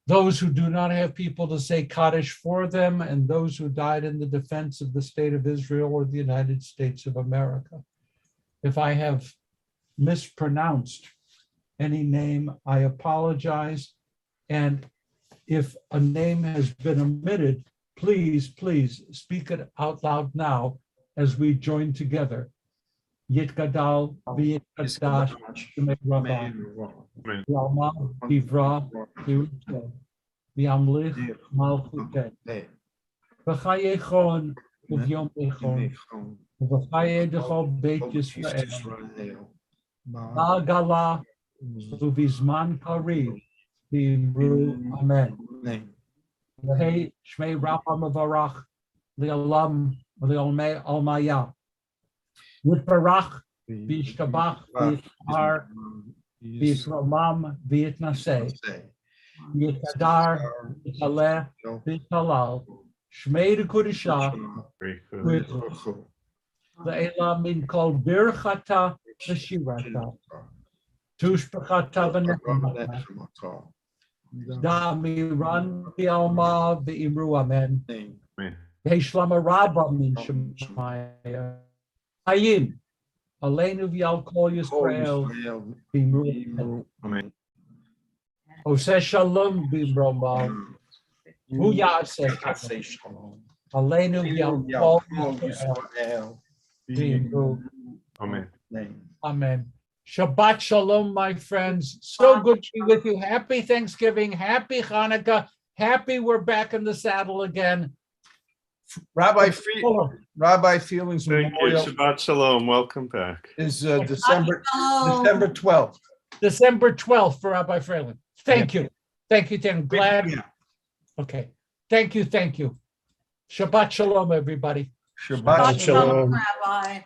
Speaker 1: those who do not have people to say Kaddish for them, and those who died in the defense of the state of Israel or the United States of America. If I have mispronounced any name, I apologize. And if a name has been omitted, please, please speak it out loud now as we join together. Yitgadal v'yitgadash b'mei rabba, v'alma divra v'yuteh, v'yamlich malchuteh, v'chayechon v'yom echon, v'chaye dechol beit Yisrael, v'agala v'vizman kariv v'imru amen. V'hei shmei rabba mevarach li'olam v'li'olmei almaya. Yitbarach, v'yishtabach, v'yishar, v'yisromam, v'yitnaseh, v'yitadar, v'yitaleh, v'yitalal, shmei d'kudishah, v'ela min kol birchata v'shirata, tushbachata v'nechemata, da miran v'alma v'imru amen, v'hishlama rabba min shemaya, Hayim, Aleinu v'yal kol Yisrael, b'imru amen. Oseh shalom b'imromav, hu ya'aseh shalom. Aleinu v'yal kol Yisrael, b'imru amen. Amen. Shabbat shalom, my friends. So good to be with you. Happy Thanksgiving. Happy Hanukkah. Happy we're back in the saddle again.
Speaker 3: Rabbi Feelings
Speaker 12: Thank you.
Speaker 3: Memorial
Speaker 12: Shabbat Shalom. Welcome back.
Speaker 3: is December 12th.
Speaker 1: December 12th for Rabbi Freeland. Thank you. Thank you, Tim. Glad.
Speaker 3: Yeah.
Speaker 1: Okay. Thank you. Thank you. Shabbat Shalom, everybody.
Speaker 3: Shabbat
Speaker 14: Shalom.
Speaker 4: Rabbi.